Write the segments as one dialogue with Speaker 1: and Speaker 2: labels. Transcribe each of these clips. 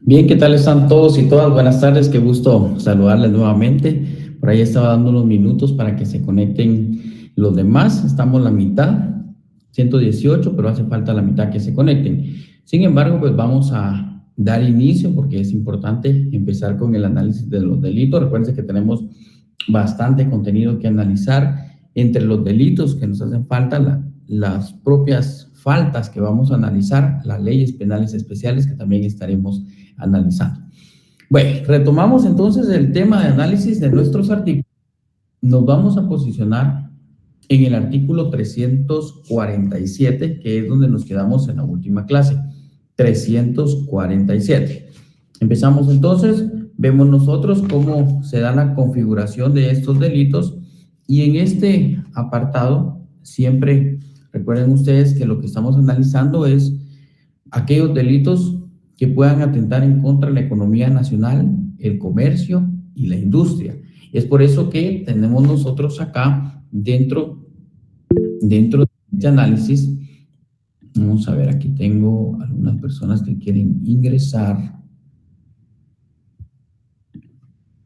Speaker 1: Bien, ¿qué tal están todos y todas? Buenas tardes, qué gusto saludarles nuevamente. Por ahí estaba dando unos minutos para que se conecten los demás. Estamos la mitad, 118, pero hace falta la mitad que se conecten. Sin embargo, pues vamos a dar inicio porque es importante empezar con el análisis de los delitos. Recuerden que tenemos bastante contenido que analizar. Entre los delitos que nos hacen falta, las propias faltas que vamos a analizar, las leyes penales especiales que también estaremos analizando. Bueno, retomamos entonces el tema de análisis de nuestros artículos. Nos vamos a posicionar en el artículo 347, que es donde nos quedamos en la última clase. 347. Empezamos entonces, vemos nosotros cómo se da la configuración de estos delitos y en este apartado siempre recuerden ustedes que lo que estamos analizando es aquellos delitos que puedan atentar en contra de la economía nacional, el comercio y la industria. Es por eso que tenemos nosotros acá dentro de este análisis. Vamos a ver, aquí tengo algunas personas que quieren ingresar,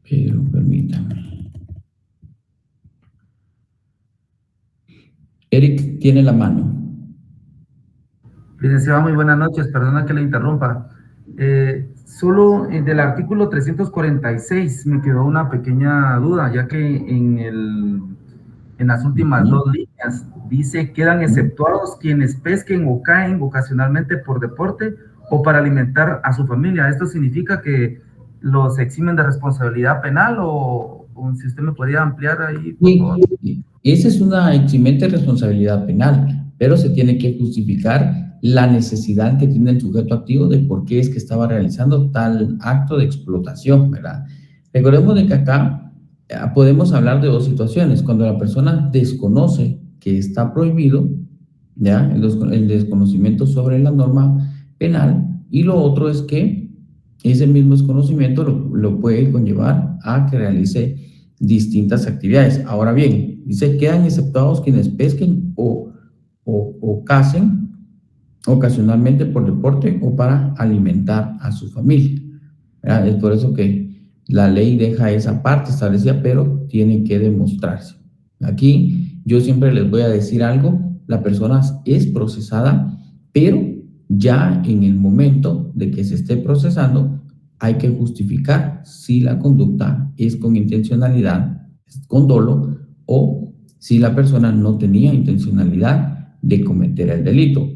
Speaker 1: pero permítanme. Eric tiene la mano.
Speaker 2: Licenciado, muy buenas noches, perdona que le interrumpa. Solo del artículo 346 me quedó una pequeña duda, ya que en las últimas dos líneas dice: quedan exceptuados quienes pesquen o caen ocasionalmente por deporte o para alimentar a su familia. ¿Esto significa que los eximen de responsabilidad penal o si usted me podría ampliar ahí, por favor?
Speaker 1: Esa es una eximente responsabilidad penal, pero se tiene que justificar la necesidad que tiene el sujeto activo de por qué es que estaba realizando tal acto de explotación, ¿verdad? Recordemos de que acá podemos hablar de dos situaciones. Cuando la persona desconoce que está prohibido, ¿ya? El desconocimiento sobre la norma penal, y lo otro es que ese mismo desconocimiento lo puede conllevar a que realice distintas actividades. Ahora bien, dice: quedan exceptuados quienes pesquen o cacen ocasionalmente por deporte o para alimentar a su familia. ¿Verdad? Es por eso que la ley deja esa parte establecida, pero tiene que demostrarse. Aquí yo siempre les voy a decir algo: la persona es procesada, pero ya en el momento de que se esté procesando hay que justificar si la conducta es con intencionalidad, con dolo, o si la persona no tenía intencionalidad de cometer el delito.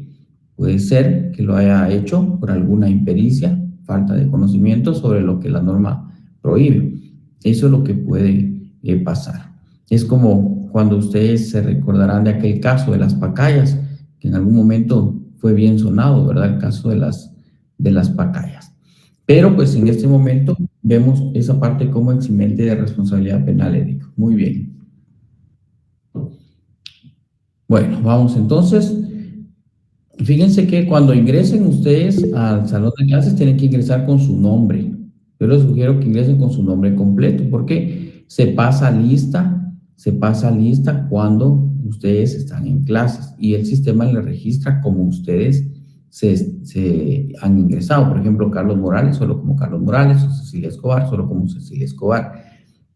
Speaker 1: Puede ser que lo haya hecho por alguna impericia, falta de conocimiento sobre lo que la norma prohíbe. Eso es lo que puede pasar. Es como cuando ustedes se recordarán de aquel caso de las pacayas, que en algún momento fue bien sonado, ¿verdad? El caso de las pacayas. Pero pues en este momento vemos esa parte como eximente de responsabilidad penal, Eric. Muy bien. Bueno, vamos entonces. Fíjense que cuando ingresen ustedes al salón de clases tienen que ingresar con su nombre. Yo les sugiero que ingresen con su nombre completo porque se pasa lista cuando ustedes están en clases y el sistema les registra como ustedes se han ingresado. Por ejemplo, Carlos Morales solo como Carlos Morales, o Cecilia Escobar solo como Cecilia Escobar.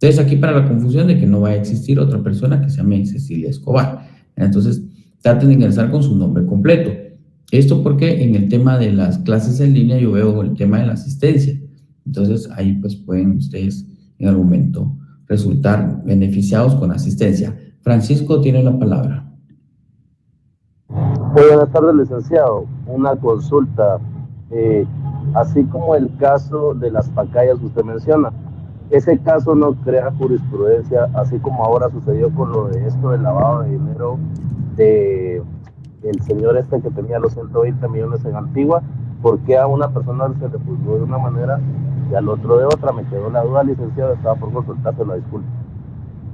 Speaker 1: Entonces aquí, para la confusión de que no vaya a existir otra persona que se llame Cecilia Escobar, entonces traten de ingresar con su nombre completo. Esto porque en el tema de las clases en línea yo veo el tema de la asistencia. Entonces ahí pues pueden ustedes en algún momento resultar beneficiados con asistencia. Francisco tiene la palabra.
Speaker 3: Buenas tardes, licenciado. Una consulta. Así como el caso de las pacayas que usted menciona, ese caso no crea jurisprudencia, así como ahora sucedió con lo de esto del lavado de dinero de el señor este que tenía los 120 millones en Antigua. ¿Por qué a una persona se le juzgó de una manera y al otro de otra? Me quedó la duda, licenciado, estaba por consultárselo, disculpe.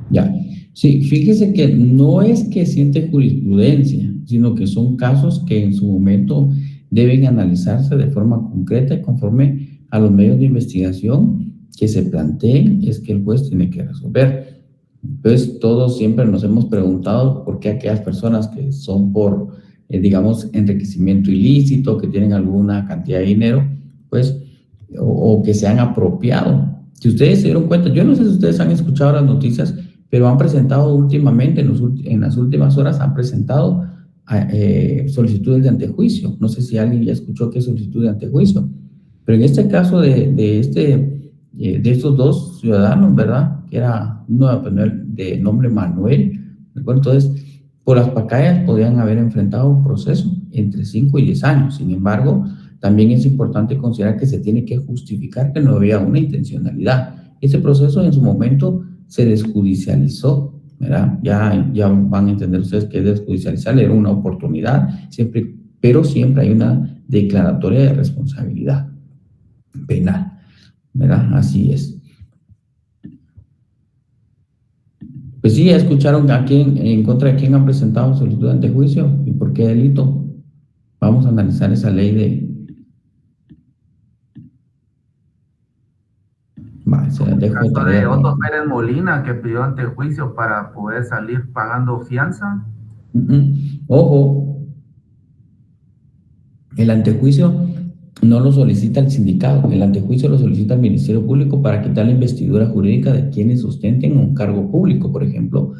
Speaker 1: Ya, sí, fíjese que no es que siente jurisprudencia, sino que son casos que en su momento deben analizarse de forma concreta y conforme a los medios de investigación que se planteen, es que el juez tiene que resolver. Entonces, todos siempre nos hemos preguntado por qué aquellas personas que son por digamos, enriquecimiento ilícito, que tienen alguna cantidad de dinero, pues, o que se han apropiado. Si ustedes se dieron cuenta, yo no sé si ustedes han escuchado las noticias, pero han presentado últimamente, en las últimas horas, han presentado solicitudes de antejuicio. No sé si alguien ya escuchó qué es solicitud de antejuicio, pero en este caso de estos dos ciudadanos, ¿verdad? Que era uno de nombre Manuel, ¿recuerdo? Entonces, por las pacayas podían haber enfrentado un proceso entre 5 y 10 años. Sin embargo, también es importante considerar que se tiene que justificar que no había una intencionalidad. Ese proceso en su momento se desjudicializó, ¿verdad? Ya van a entender ustedes que es desjudicializar, era una oportunidad, pero siempre hay una declaratoria de responsabilidad penal, ¿verdad? Así es. Pues sí, ya escucharon en contra de quién han presentado solicitud de antejuicio y por qué delito. Vamos a analizar esa ley de...
Speaker 2: Se las dejo de tarea. De Otto Pérez Molina, que pidió antejuicio para poder salir pagando fianza.
Speaker 1: Ojo, el antejuicio no lo solicita el sindicato, el antejuicio lo solicita el Ministerio Público para quitar la investidura jurídica de quienes ostenten un cargo público, por ejemplo,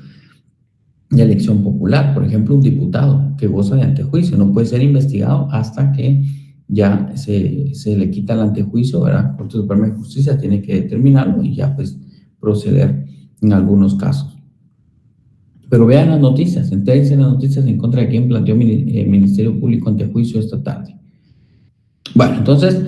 Speaker 1: de elección popular. Por ejemplo, un diputado que goza de antejuicio no puede ser investigado hasta que ya se le quita el antejuicio, ¿verdad? La Corte Suprema de Justicia tiene que determinarlo y ya pues proceder en algunos casos. Pero vean las noticias, entréguense en las noticias en contra de quien planteó el Ministerio Público antejuicio esta tarde. Bueno, entonces,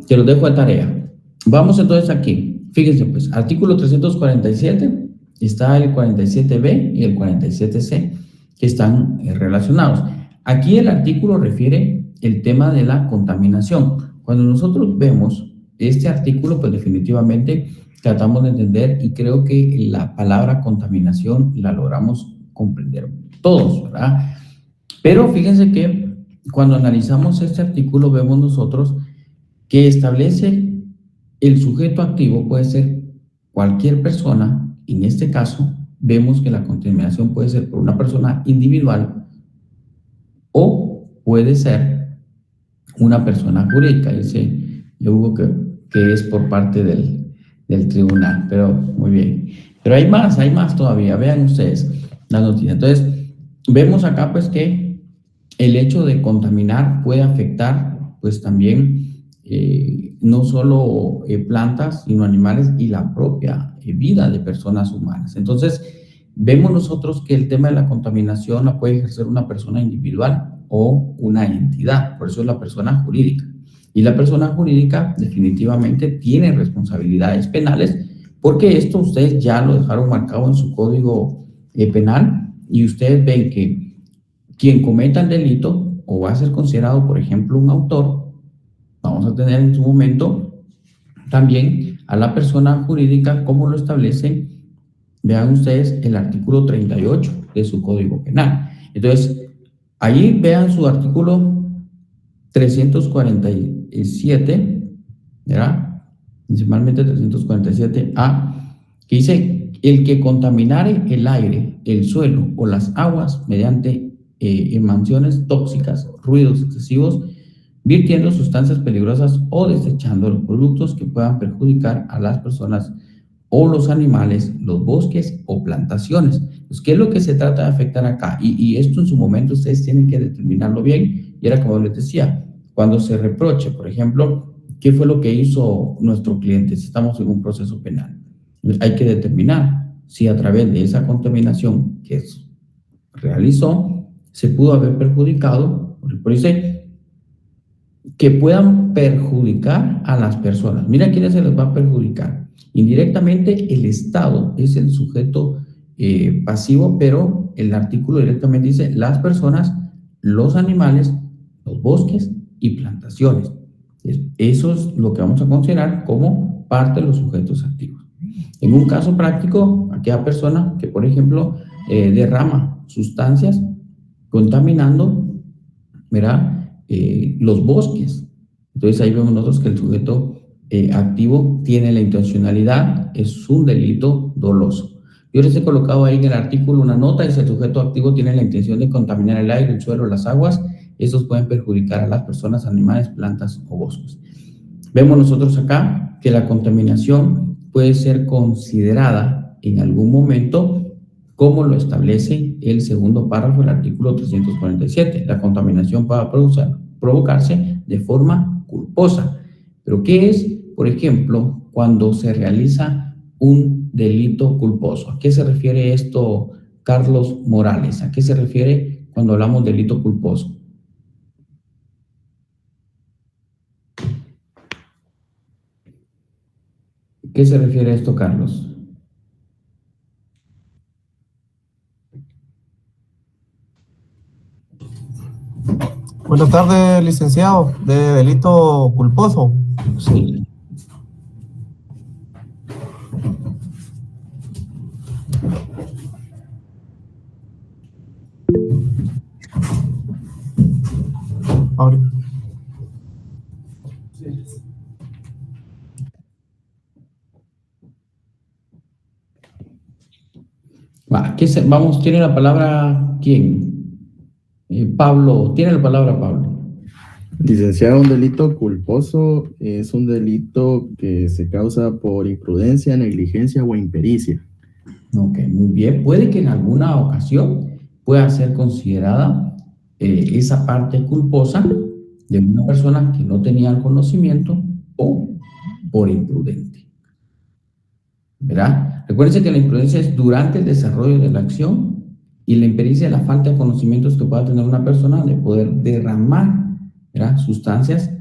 Speaker 1: te los dejo de tarea. Vamos entonces aquí. Fíjense pues, artículo 347, está el 47B y el 47C, que están relacionados. Aquí el artículo refiere el tema de la contaminación. Cuando nosotros vemos este artículo, pues definitivamente tratamos de entender y creo que la palabra contaminación la logramos comprender todos, ¿verdad? Pero fíjense que cuando analizamos este artículo vemos nosotros que establece el sujeto activo puede ser cualquier persona. En este caso vemos que la contaminación puede ser por una persona individual o puede ser una persona jurídica. Dice Hugo que es por parte del tribunal, pero muy bien. Pero hay más todavía. Vean ustedes la noticia. Entonces, vemos acá pues que el hecho de contaminar puede afectar pues también no solo plantas, sino animales y la propia vida de personas humanas. Entonces, vemos nosotros que el tema de la contaminación la puede ejercer una persona individual o una entidad, por eso es la persona jurídica. Y la persona jurídica definitivamente tiene responsabilidades penales, porque esto ustedes ya lo dejaron marcado en su código penal, y ustedes ven que quien cometa el delito o va a ser considerado, por ejemplo, un autor, vamos a tener en su momento también a la persona jurídica, como lo establece, vean ustedes el artículo 38 de su código penal. Entonces, ahí vean su artículo 347, ¿verdad? Principalmente 347A, que dice: el que contaminare el aire, el suelo o las aguas mediante emanaciones tóxicas, ruidos excesivos, virtiendo sustancias peligrosas o desechando los productos que puedan perjudicar a las personas o los animales, los bosques o plantaciones. Pues, ¿qué es lo que se trata de afectar acá? Y esto en su momento ustedes tienen que determinarlo bien. Y era como les decía, cuando se reproche, por ejemplo, ¿qué fue lo que hizo nuestro cliente? Si estamos en un proceso penal, hay que determinar si a través de esa contaminación que realizó se pudo haber perjudicado, por dice que puedan perjudicar a las personas. Mira quiénes se les va a perjudicar. Indirectamente, el Estado es el sujeto pasivo, pero el artículo directamente dice las personas, los animales, los bosques y plantaciones. Eso es lo que vamos a considerar como parte de los sujetos activos. En un caso práctico, aquella persona que, por ejemplo, derrama sustancias contaminando, ¿verdad? Los bosques. Entonces ahí vemos nosotros que el sujeto activo tiene la intencionalidad, es un delito doloso. Yo les he colocado ahí en el artículo una nota, dice el sujeto activo tiene la intención de contaminar el aire, el suelo, las aguas. Estos pueden perjudicar a las personas, animales, plantas o bosques. Vemos nosotros acá que la contaminación puede ser considerada en algún momento como lo establece el segundo párrafo del artículo 347. La contaminación puede provocarse de forma culposa. ¿Pero qué es, por ejemplo, cuando se realiza un delito culposo? ¿A qué se refiere esto, Carlos Morales? ¿A qué se refiere cuando hablamos de delito culposo? ¿Qué se refiere a esto, Carlos?
Speaker 4: Buenas tardes, licenciado. De delito culposo.
Speaker 1: Sí.
Speaker 4: Ahora.
Speaker 1: Vamos, tiene la palabra, ¿quién? Pablo, tiene la palabra Pablo.
Speaker 5: Licenciado, un delito culposo es un delito que se causa por imprudencia, negligencia o impericia.
Speaker 1: Ok, muy bien. Puede que en alguna ocasión pueda ser considerada esa parte culposa de una persona que no tenía el conocimiento o por imprudente. ¿Verdad? Recuérdense que la imprudencia es durante el desarrollo de la acción y la impericia es la falta de conocimientos que pueda tener una persona de poder derramar, ¿verdad?, sustancias,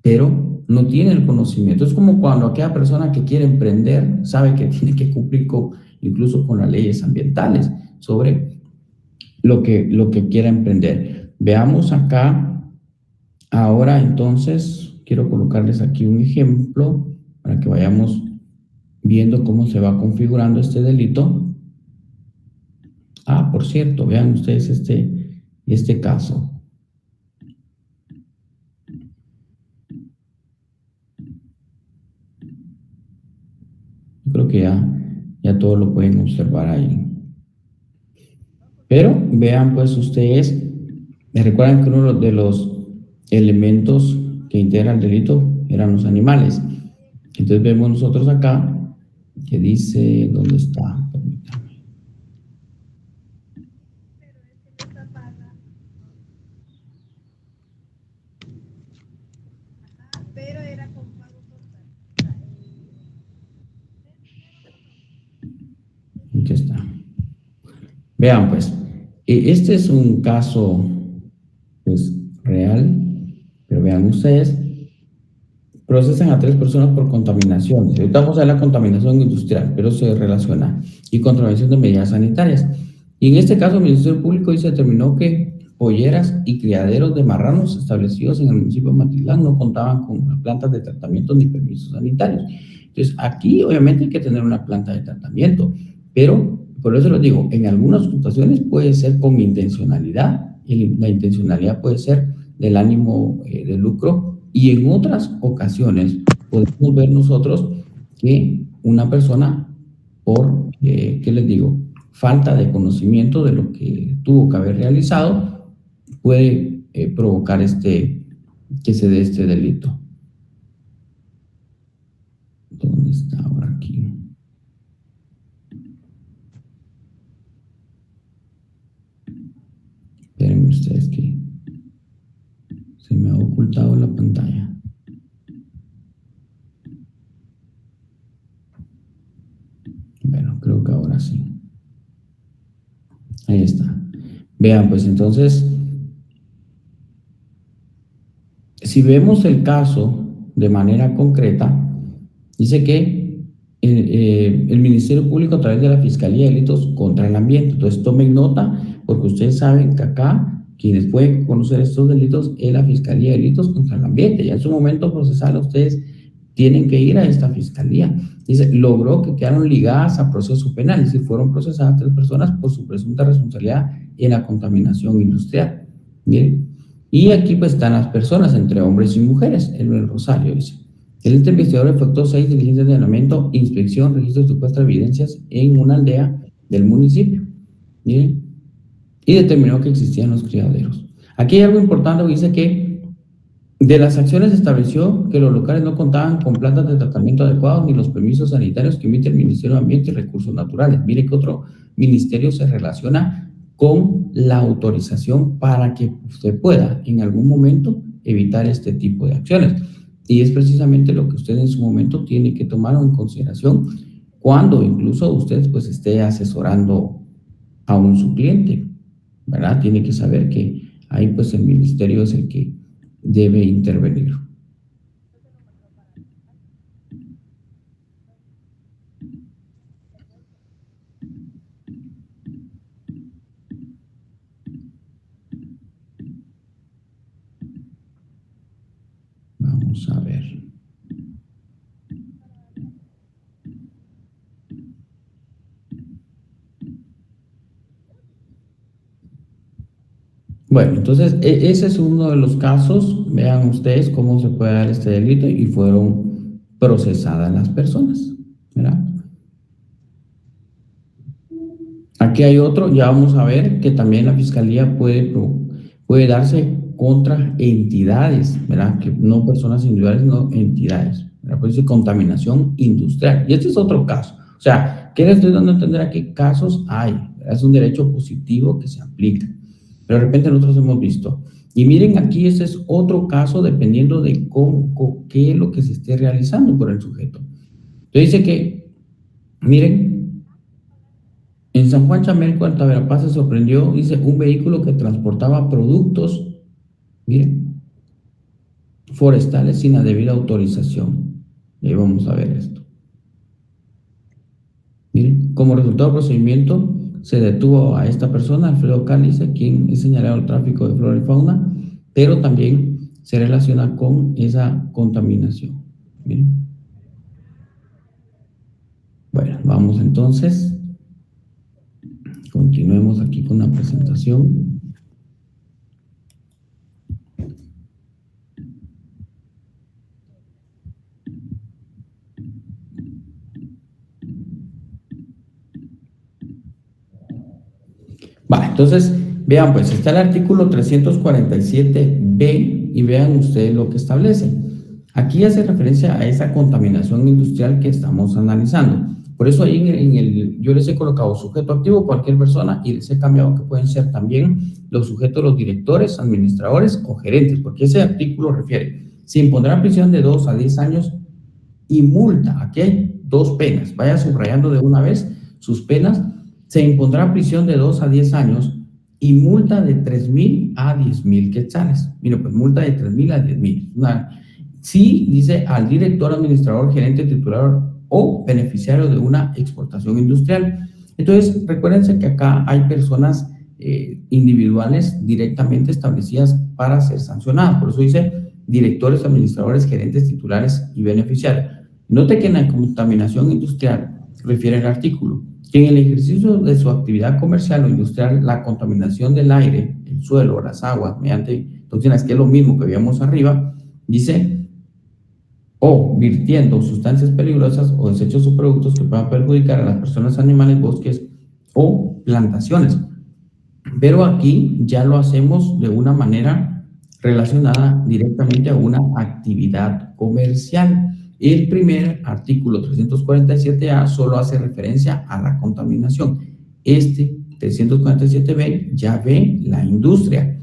Speaker 1: pero no tiene el conocimiento. Es como cuando aquella persona que quiere emprender sabe que tiene que cumplir incluso con las leyes ambientales sobre lo que quiera emprender. Veamos acá, ahora entonces, quiero colocarles aquí un ejemplo para que vayamos viendo cómo se va configurando este delito. Por cierto, vean ustedes este caso. Yo creo que ya todo lo pueden observar ahí. Pero vean pues ustedes, me recuerdan que uno de los elementos que integra el delito eran los animales. Entonces vemos nosotros acá que dice, ¿dónde está? Permítame. Aquí está. Vean pues, este es un caso pues real, pero vean ustedes, procesan a 3 personas por contaminación. Ahorita vamos a ver la contaminación industrial, pero se relaciona, y contaminación de medidas sanitarias. Y en este caso, el Ministerio Público determinó que polleras y criaderos de marranos establecidos en el municipio de Matitlán no contaban con plantas de tratamiento ni permisos sanitarios. Entonces, aquí obviamente hay que tener una planta de tratamiento, pero por eso les digo, en algunas situaciones puede ser con intencionalidad, y la intencionalidad puede ser del ánimo de lucro, y en otras ocasiones podemos ver nosotros que una persona por, ¿qué les digo?, falta de conocimiento de lo que tuvo que haber realizado, puede provocar que se dé este delito. ¿Dónde está ahora aquí? Esperen ustedes que se me ha ocultado la pantalla. Bueno, creo que ahora sí. Ahí está. Vean, pues entonces, si vemos el caso de manera concreta, dice que el Ministerio Público a través de la Fiscalía de Delitos contra el Ambiente, entonces tomen nota, porque ustedes saben que acá quienes pueden conocer estos delitos es la Fiscalía de Delitos contra el Ambiente. Ya en su momento procesal ustedes tienen que ir a esta fiscalía. Dice, logró que quedaron ligadas a proceso penal, es decir, fueron procesadas 3 personas por su presunta responsabilidad en la contaminación industrial. Miren, y aquí pues están las personas, entre hombres y mujeres, en el Rosario, dice. El ente investigador efectuó 6 diligencias de allanamiento, inspección, registro de supuestas evidencias en una aldea del municipio. Miren, y determinó que existían los criaderos. Aquí hay algo importante que dice que de las acciones estableció que los locales no contaban con plantas de tratamiento adecuados ni los permisos sanitarios que emite el Ministerio de Ambiente y Recursos Naturales. Mire que otro ministerio se relaciona con la autorización para que usted pueda en algún momento evitar este tipo de acciones. Y es precisamente lo que usted en su momento tiene que tomar en consideración cuando incluso usted pues esté asesorando a su cliente, ¿verdad? Tiene que saber que ahí pues el ministerio es el que debe intervenir. Vamos a ver. Bueno, entonces ese es uno de los casos. Vean ustedes cómo se puede dar este delito y fueron procesadas las personas, ¿verdad? Aquí hay otro, ya vamos a ver que también la fiscalía puede darse contra entidades, ¿verdad? Que no personas individuales, no entidades, ¿verdad? Puede ser contaminación industrial. Y este es otro caso. O sea, ¿qué le estoy dando a entender aquí? Casos hay, ¿verdad? Es un derecho positivo que se aplica. Pero de repente nosotros hemos visto. Y miren aquí, este es otro caso dependiendo de qué es lo que se esté realizando por el sujeto. Entonces dice que, miren, en San Juan Chamelco, en Taberapaz, se sorprendió, dice, un vehículo que transportaba productos, miren, forestales sin la debida autorización. Y ahí vamos a ver esto. Miren, como resultado del procedimiento, se detuvo a esta persona, Alfredo Cálice, quien es señalado al tráfico de flora y fauna, pero también se relaciona con esa contaminación. Miren. Bueno, vamos entonces. Continuemos aquí con la presentación. Vale, entonces, vean, pues está el artículo 347b y vean ustedes lo que establece. Aquí hace referencia a esa contaminación industrial que estamos analizando. Por eso ahí yo les he colocado sujeto activo, cualquier persona, y les he cambiado que pueden ser también los sujetos, los directores, administradores o gerentes, porque ese artículo refiere, se impondrá prisión de 2 a 10 años y multa. Aquí hay 2 penas. Vaya subrayando de una vez sus penas. Se impondrá prisión de 2 a 10 años y multa de 3,000 a 10,000 quetzales. Mira, pues multa de 3,000 a 10,000. Sí, dice al director, administrador, gerente, titular o beneficiario de una exportación industrial. Entonces, recuérdense que acá hay personas individuales directamente establecidas para ser sancionadas. Por eso dice directores, administradores, gerentes, titulares y beneficiarios. Note que en la contaminación industrial refiere el artículo que en el ejercicio de su actividad comercial o industrial, la contaminación del aire, el suelo, las aguas, mediante toxinas, que es lo mismo que veíamos arriba, dice, o virtiendo sustancias peligrosas o desechos o productos que puedan perjudicar a las personas, animales, bosques o plantaciones. Pero aquí ya lo hacemos de una manera relacionada directamente a una actividad comercial. El primer artículo 347A solo hace referencia a la contaminación. Este 347B ya ve la industria.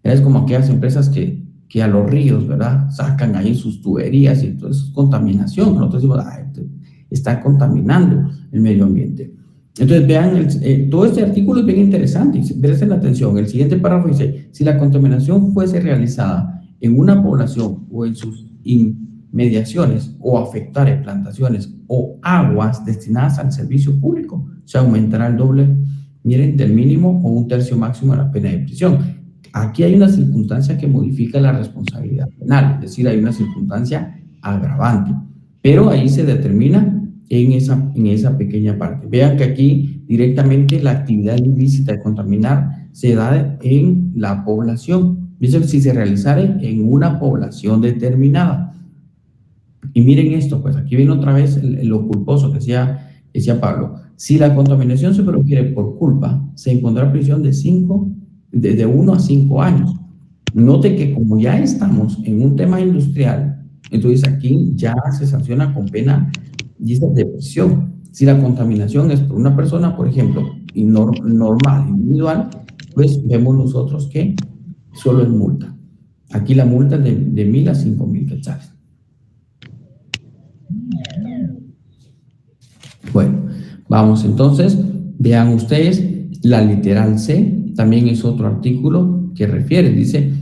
Speaker 1: Es como aquellas empresas que a los ríos, ¿verdad? Sacan ahí sus tuberías y todo eso es contaminación. Nosotros decimos, está contaminando el medio ambiente. Entonces, vean, todo este artículo es bien interesante. Presten atención. El siguiente párrafo dice, si la contaminación fuese realizada en una población o en sus inmediaciones o afectare plantaciones o aguas destinadas al servicio público, se aumentará el doble, miren, del mínimo o 1/3 máximo de la pena de prisión. Aquí hay una circunstancia que modifica la responsabilidad penal, es decir, hay una circunstancia agravante, pero ahí se determina en esa pequeña parte. Vean que aquí directamente la actividad ilícita de contaminar se da en la población. Dice si se realizare en una población determinada. Y miren esto, pues aquí viene otra vez lo culposo que decía Pablo. Si la contaminación se profiere por culpa, se impondrá prisión de 1 a 5 años. Note que como ya estamos en un tema industrial, entonces aquí ya se sanciona con pena, dice, de prisión. Si la contaminación es por una persona, por ejemplo, normal, individual, pues vemos nosotros que solo es multa. Aquí la multa es de 1,000 a 5,000 quetzales. Bueno, vamos entonces, vean ustedes, la literal C también es otro artículo que refiere, dice,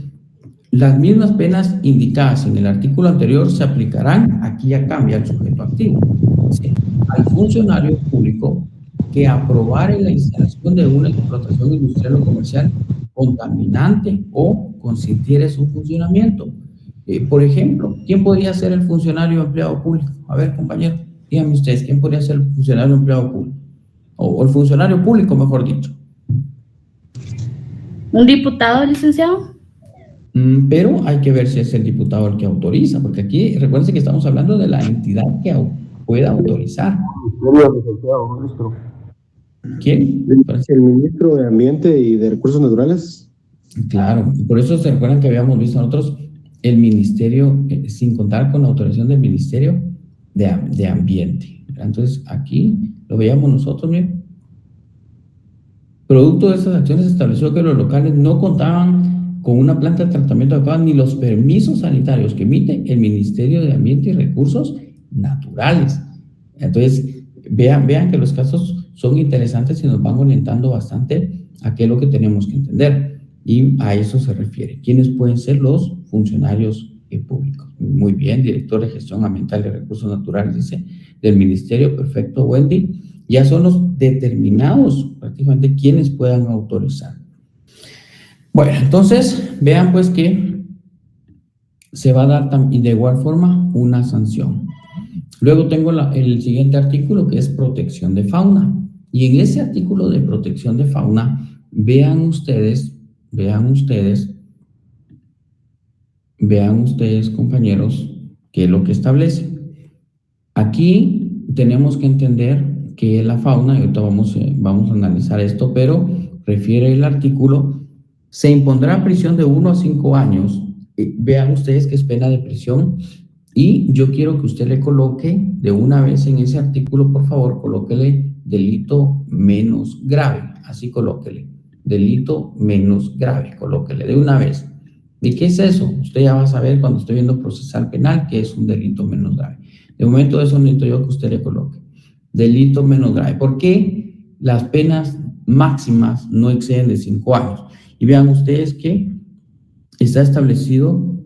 Speaker 1: las mismas penas indicadas en el artículo anterior se aplicarán, aquí ya cambia el sujeto activo, dice, al funcionario público que aprobare la instalación de una explotación industrial o comercial contaminante o consintiere su funcionamiento. Por ejemplo, ¿quién podría ser el funcionario empleado público? A ver, compañero, díganme ustedes, ¿quién podría ser el funcionario empleado público? O el funcionario público, mejor dicho.
Speaker 6: ¿Un diputado, licenciado?
Speaker 1: Pero hay que ver si es el diputado el que autoriza, porque aquí, recuerden que estamos hablando de la entidad que pueda autorizar. ¿Quién?
Speaker 7: El ministro de Ambiente y de Recursos Naturales.
Speaker 1: Claro, por eso se recuerdan que habíamos visto nosotros el ministerio, sin contar con la autorización del Ministerio de Ambiente. Entonces, aquí lo veíamos nosotros, miren. Producto de estas acciones se estableció que los locales no contaban con una planta de tratamiento adecuada ni los permisos sanitarios que emite el Ministerio de Ambiente y Recursos Naturales. Entonces, vean que los casos son interesantes y nos van orientando bastante a qué es lo que tenemos que entender. Y a eso se refiere. ¿Quiénes pueden ser los funcionarios públicos? Muy bien, director de gestión ambiental y recursos naturales, dice, del ministerio, perfecto, Wendy. Ya son los determinados prácticamente quienes puedan autorizar. Bueno, entonces, vean pues que se va a dar también de igual forma una sanción. Luego tengo el siguiente artículo que es protección de fauna. Y en ese artículo de protección de fauna, vean ustedes, compañeros, qué es lo que establece. Aquí tenemos que entender qué es la fauna, y ahorita vamos a analizar esto, pero refiere el artículo, se impondrá prisión de 1 a 5 años. Vean ustedes que es pena de prisión, y yo quiero que usted le coloque de una vez en ese artículo, por favor, colóquele delito menos grave, así colóquele. Delito menos grave, colóquele de una vez. ¿Y qué es eso? Usted ya va a saber cuando esté viendo procesal penal que es un delito menos grave. De momento eso necesito yo que usted le coloque. Delito menos grave. ¿Por qué las penas máximas no exceden de 5 años? Y vean ustedes que está establecido,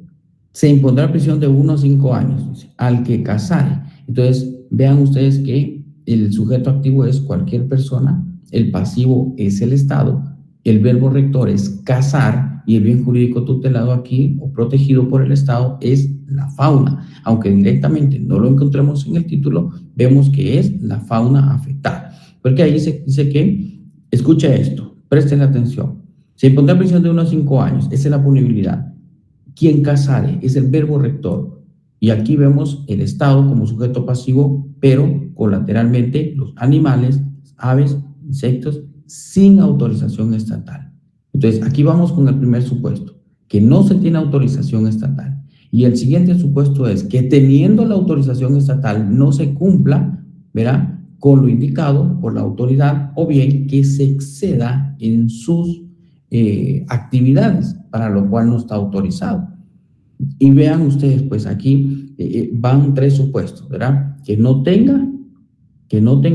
Speaker 1: se impondrá prisión de 1 a 5 años al que casare. Entonces, vean ustedes que el sujeto activo es cualquier persona, el pasivo es el Estado, el verbo rector es casar y el bien jurídico tutelado aquí o protegido por el Estado es la fauna. Aunque directamente no lo encontremos en el título, vemos que es la fauna afectada. Porque ahí dice que, escucha esto, presten atención, se impondrá prisión de 1 a 5 años, esa es la punibilidad. Quien casare es el verbo rector. Y aquí vemos el Estado como sujeto pasivo, pero colateralmente los animales, aves, insectos, sin autorización estatal. Entonces, aquí vamos con el primer supuesto, que no se tiene autorización estatal. Y el siguiente supuesto es que teniendo la autorización estatal no se cumpla, ¿verdad?, con lo indicado por la autoridad, o bien que se exceda en sus actividades, para lo cual no está autorizado. Y vean ustedes, pues aquí van 3 supuestos, ¿verdad? Que no tenga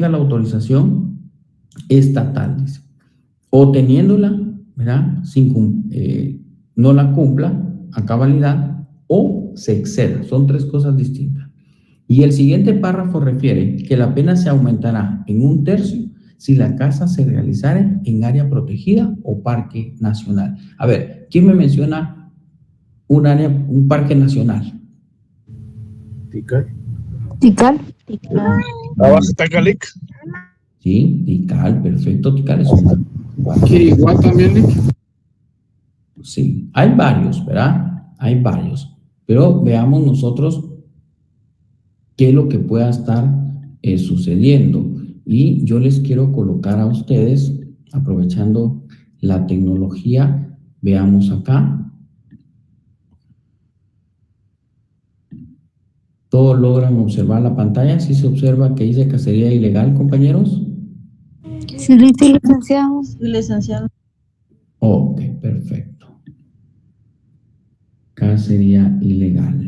Speaker 1: la autorización estatal, dice. O teniéndola, ¿verdad?, no la cumpla a cabalidad, o se exceda. Son 3 cosas distintas. Y el siguiente párrafo refiere que la pena se aumentará en 1/3 si la caza se realizara en área protegida o parque nacional. A ver, ¿quién me menciona un parque nacional?
Speaker 7: Tikal.
Speaker 8: Tacalic.
Speaker 1: Sí, Tikal, perfecto. Tikal es un
Speaker 8: Quiriguá también, Nick.
Speaker 1: Sí, hay varios, ¿verdad? Hay varios. Pero veamos nosotros qué es lo que pueda estar sucediendo. Y yo les quiero colocar a ustedes, aprovechando la tecnología, veamos acá. ¿Todos logran observar la pantalla? ¿Sí se observa que dice cacería ilegal, compañeros?
Speaker 9: Sí, licenciado.
Speaker 10: Sí, licenciado.
Speaker 1: Ok, perfecto. Cacería ilegal.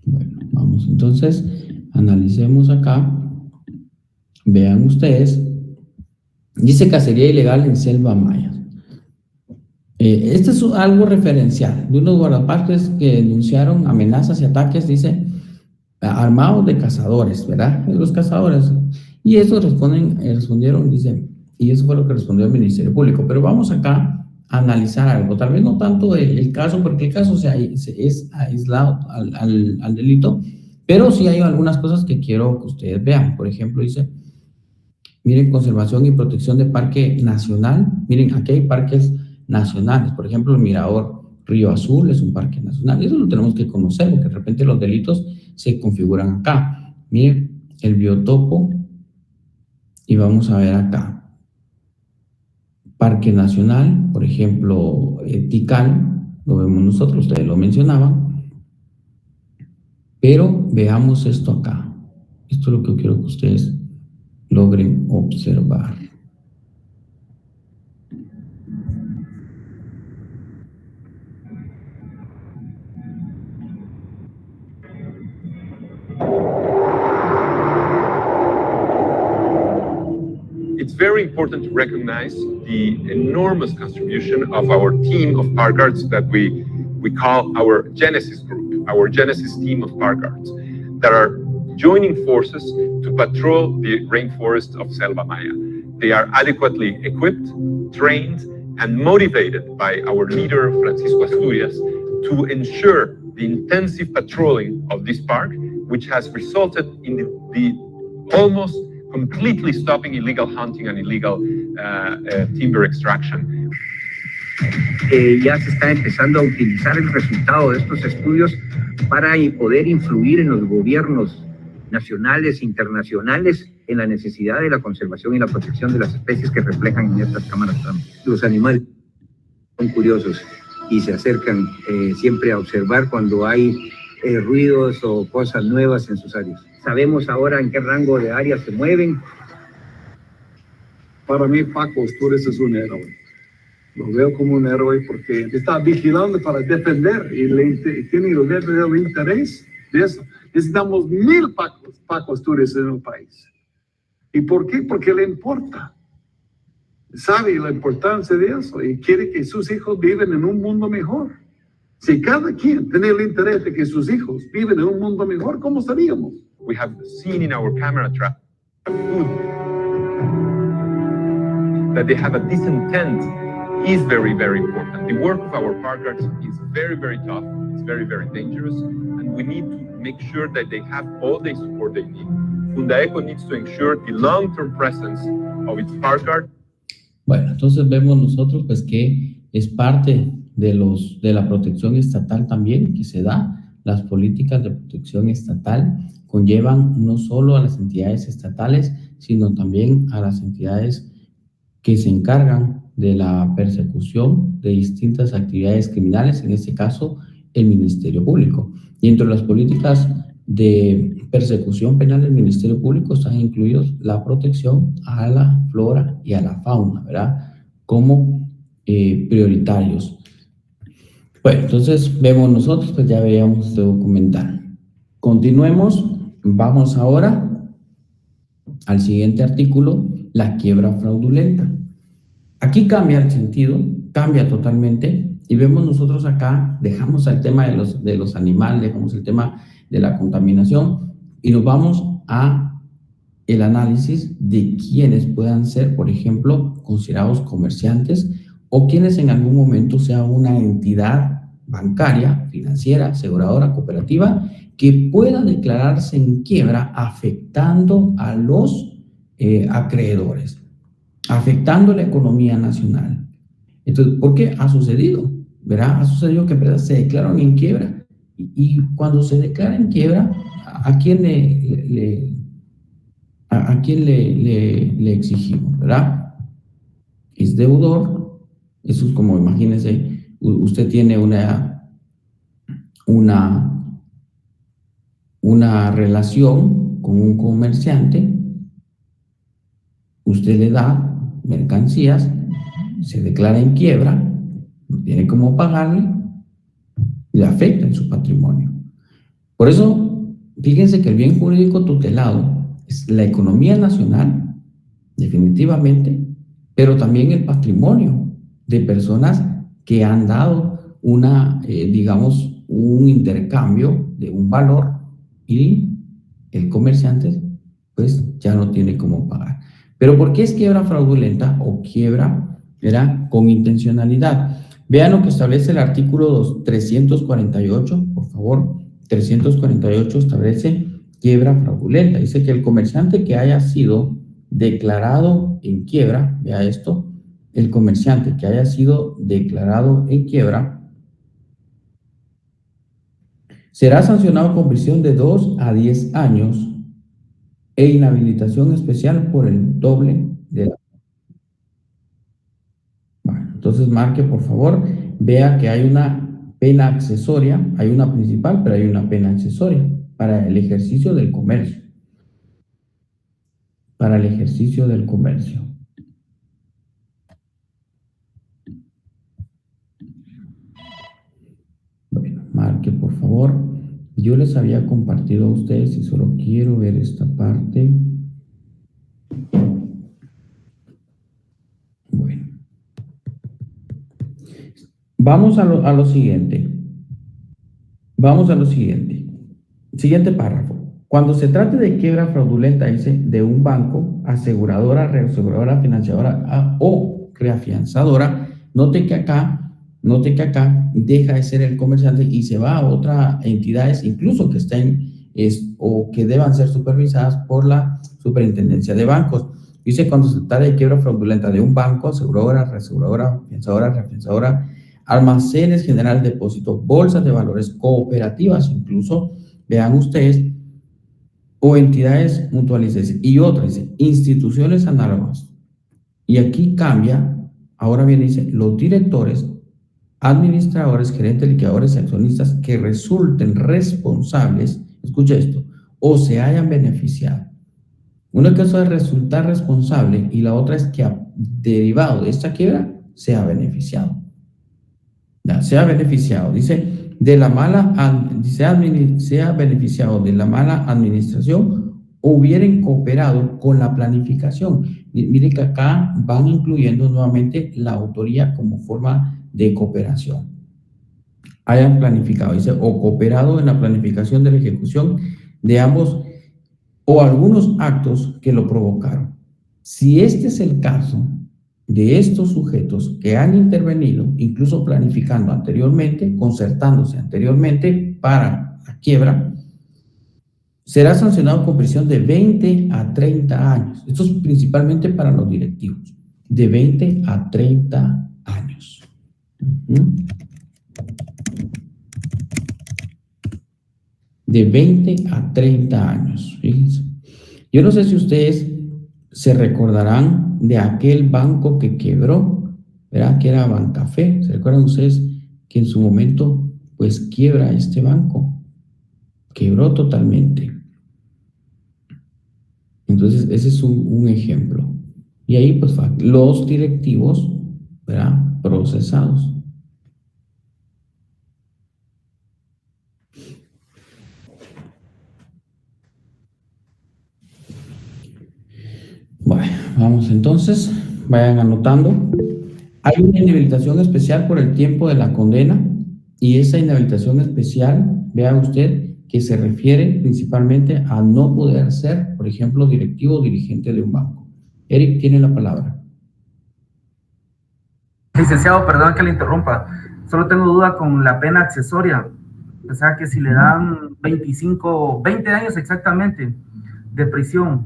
Speaker 1: Bueno, vamos entonces, analicemos acá. Vean ustedes. Dice cacería ilegal en Selva Maya. Este es algo referencial de unos guardaparques que denunciaron amenazas y ataques, dice, armados de cazadores, ¿verdad? De los cazadores. Y eso respondieron, dice, y eso fue lo que respondió el Ministerio Público. Pero vamos acá a analizar algo, tal vez no tanto el caso, porque el caso es aislado al delito, pero sí hay algunas cosas que quiero que ustedes vean. Por ejemplo, dice, miren, conservación y protección de parque nacional. Miren, aquí hay parques nacionales. Por ejemplo, el Mirador Río Azul es un parque nacional. Y eso lo tenemos que conocer, porque de repente los delitos se configuran acá. Miren, el biotopo. Y vamos a ver acá. Parque nacional, por ejemplo, Tikal, lo vemos nosotros, ustedes lo mencionaban. Pero veamos esto acá. Esto es lo que quiero que ustedes logren observar.
Speaker 11: It's very important to recognize the enormous contribution of our team of park guards that we call our Genesis group, our Genesis team of park guards, that are joining forces to patrol the rainforest of Selva Maya. They are adequately equipped, trained, and motivated by our leader, Francisco Asturias, to ensure the intensive patrolling of this park, which has resulted in the almost completely stopping illegal hunting and illegal timber extraction.
Speaker 12: Ya se está empezando a utilizar el resultado de estos estudios para poder influir en los gobiernos nacionales e internacionales en la necesidad de la conservación y la protección de las especies que reflejan en estas cámaras. Los animales son curiosos y se acercan siempre a observar cuando hay ruidos o cosas nuevas en sus áreas. Sabemos ahora en qué rango de área se mueven.
Speaker 8: Para mí, Paco Asturias es un héroe. Lo veo como un héroe porque está vigilando para defender y tiene el interés de eso. Necesitamos 1000 Paco Asturias en el país. ¿Y por qué? Porque le importa. Sabe la importancia de eso y quiere que sus hijos vivan en un mundo mejor. Si cada quien tiene el interés de que sus hijos viven en un mundo mejor, ¿cómo estaríamos?
Speaker 11: We have seen in our camera trap that they have a disintent is very, very important. The work of our park guards is very, very tough. It's very, very dangerous. And we need to make sure that they have all the support they need. Fundaeco needs to ensure the long-term presence of its park guard.
Speaker 1: Bueno, entonces vemos nosotros pues que es parte de la protección estatal también que se da. Las políticas de protección estatal conllevan no solo a las entidades estatales, sino también a las entidades que se encargan de la persecución de distintas actividades criminales, en este caso el Ministerio Público. Y entre las políticas de persecución penal del Ministerio Público están incluidos la protección a la flora y a la fauna, ¿verdad? Como prioritarios. Bueno, entonces vemos nosotros, pues ya veíamos este documental. Continuemos, vamos ahora al siguiente artículo, la quiebra fraudulenta. Aquí cambia el sentido, cambia totalmente, y vemos nosotros acá, dejamos el tema de los animales, dejamos el tema de la contaminación, y nos vamos a el análisis de quienes puedan ser, por ejemplo, considerados comerciantes o quienes en algún momento sean una entidad bancaria, financiera, aseguradora, cooperativa, que pueda declararse en quiebra afectando a los acreedores, afectando la economía nacional. Entonces, ¿por qué ha sucedido? ¿Verdad? Ha sucedido que empresas se declaran en quiebra y cuando se declara en quiebra, ¿a quién le exigimos? ¿Verdad? Es deudor. Eso es como, imagínense, usted tiene una relación con un comerciante, usted le da mercancías, se declara en quiebra, no tiene cómo pagarle, le afecta en su patrimonio. Por eso, fíjense que el bien jurídico tutelado es la economía nacional, definitivamente, pero también el patrimonio de personas que han dado digamos, un intercambio de un valor y el comerciante pues ya no tiene cómo pagar. Pero ¿por qué es quiebra fraudulenta o quiebra con intencionalidad? Vean lo que establece el artículo 348, por favor. 348 establece quiebra fraudulenta. Dice que el comerciante que haya sido declarado en quiebra, vea esto, el comerciante que haya sido declarado en quiebra será sancionado con prisión de 2 a 10 años e inhabilitación especial por el doble de la... Bueno, entonces marque, por favor, vea que hay una pena accesoria, hay una principal, pero hay una pena accesoria para el ejercicio del comercio. Para el ejercicio del comercio. Bueno, marque, por favor. Yo les había compartido a ustedes y solo quiero ver esta parte. Bueno. Vamos a lo siguiente. Vamos a lo siguiente. Siguiente párrafo. Cuando se trate de quiebra fraudulenta, dice, de un banco, aseguradora, reaseguradora, financiadora o reafianzadora, note que acá deja de ser el comerciante y se va a otras entidades, incluso que estén o que deban ser supervisadas por la Superintendencia de Bancos. Dice, cuando se trata de quiebra fraudulenta de un banco, aseguradora, reaseguradora, reafianzadora, almacenes general de depósito, bolsas de valores, cooperativas incluso, vean ustedes, o entidades mutualistas y otras, instituciones análogas. Y aquí cambia, ahora bien dice, los directores, administradores, gerentes, liquidadores y accionistas que resulten responsables, escucha esto, o se hayan beneficiado. Una cosa es resultar responsable y la otra es que derivado de esta quiebra se ha beneficiado. Ya, se ha beneficiado, dice, se ha beneficiado de la mala administración o hubieran cooperado con la planificación. Miren que acá van incluyendo nuevamente la autoría como forma de cooperación. Hayan planificado, dice, o cooperado en la planificación de la ejecución de ambos o algunos actos que lo provocaron. Si este es el caso de estos sujetos que han intervenido, incluso planificando anteriormente, concertándose anteriormente para la quiebra, será sancionado con prisión de 20 a 30 años. Esto es principalmente para los directivos, de 20 a 30 años. De 20 a 30 años, fíjense. Yo no sé si ustedes se recordarán de aquel banco que quebró, ¿verdad? Que era Bancafé. ¿Se recuerdan ustedes que en su momento, pues, quiebra este banco? Quebró totalmente. Entonces, ese es un ejemplo. Y ahí, pues, los directivos, ¿verdad? Procesados. Bueno, vamos entonces, vayan anotando. Hay una inhabilitación especial por el tiempo de la condena y esa inhabilitación especial, vea usted, que se refiere principalmente a no poder ser, por ejemplo, directivo o dirigente de un banco. Eric tiene la palabra.
Speaker 2: Licenciado, perdón que le interrumpa. Solo tengo duda con la pena accesoria. O sea, que si le dan 20 años exactamente de prisión,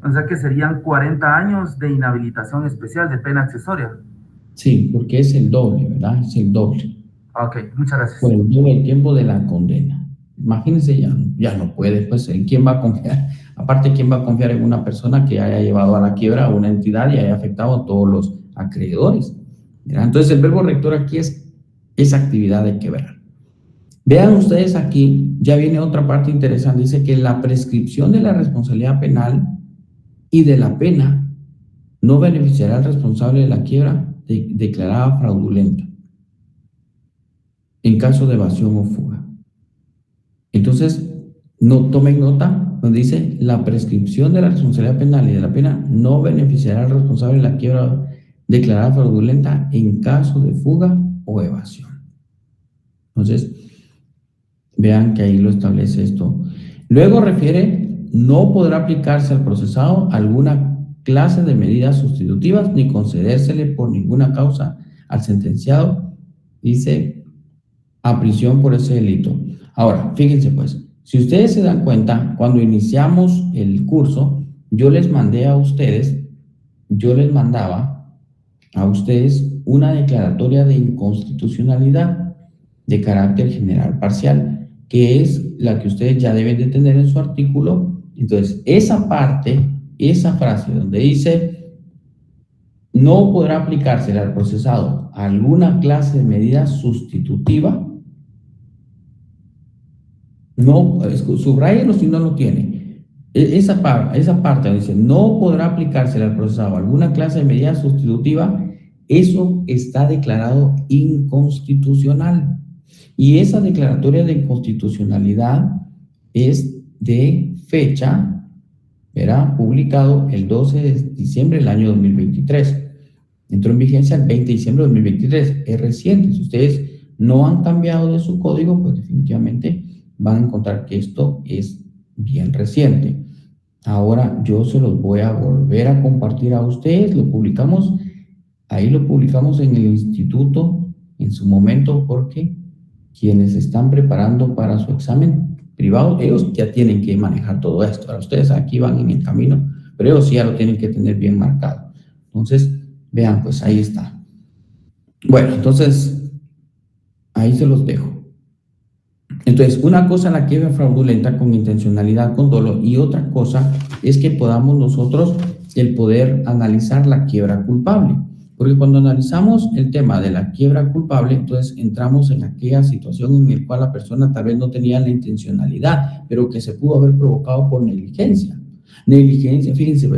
Speaker 2: o sea que serían 40 años de inhabilitación especial de pena accesoria.
Speaker 1: Sí, porque es el doble, ¿verdad? Es el doble.
Speaker 2: Ok, muchas gracias.
Speaker 1: Por el doble tiempo de la condena. Imagínense, ya no puede, pues, ¿en quién va a confiar? Aparte, ¿quién va a confiar en una persona que haya llevado a la quiebra a una entidad y haya afectado a todos los acreedores? ¿Verdad? Entonces, el verbo rector aquí es esa actividad de quebrar. Vean ustedes aquí, ya viene otra parte interesante, dice que la prescripción de la responsabilidad penal y de la pena no beneficiará al responsable de la quiebra declarada fraudulenta en caso de evasión o fuga. Entonces, no tomen nota, donde dice la prescripción de la responsabilidad penal y de la pena no beneficiará al responsable de la quiebra declarada fraudulenta en caso de fuga o evasión. Entonces, vean que ahí lo establece esto. Luego refiere, no podrá aplicarse al procesado alguna clase de medidas sustitutivas ni concedérsele por ninguna causa al sentenciado, dice, a prisión por ese delito. Ahora, fíjense pues, si ustedes se dan cuenta, cuando iniciamos el curso, yo les mandaba a ustedes una declaratoria de inconstitucionalidad de carácter general parcial, que es la que ustedes ya deben de tener en su artículo. Entonces, esa parte, esa frase donde dice no podrá aplicarse al procesado alguna clase de medida sustitutiva, no, subrayenlo si no lo tiene. Esa parte dice no podrá aplicarse al procesado alguna clase de medida sustitutiva, eso está declarado inconstitucional. Y esa declaratoria de inconstitucionalidad es de fecha, ¿verdad? Publicado el 12 de diciembre del año 2023. Entró en vigencia el 20 de diciembre de 2023. Es reciente. Si ustedes no han cambiado de su código, pues definitivamente van a encontrar que esto es bien reciente. Ahora yo se los voy a volver a compartir a ustedes. Lo publicamos en el instituto en su momento, porque quienes están preparando para su examen privado, ellos ya tienen que manejar todo esto. Ahora ustedes aquí van en el camino, pero ellos sí ya lo tienen que tener bien marcado. Entonces, vean, pues ahí está. Bueno, entonces, ahí se los dejo. Entonces, una cosa la quiebra fraudulenta con intencionalidad, con dolo, y otra cosa es que podamos nosotros el poder analizar la quiebra culpable. Porque cuando analizamos el tema de la quiebra culpable, entonces entramos en aquella situación en la cual la persona tal vez no tenía la intencionalidad, pero que se pudo haber provocado por negligencia. Negligencia, fíjense,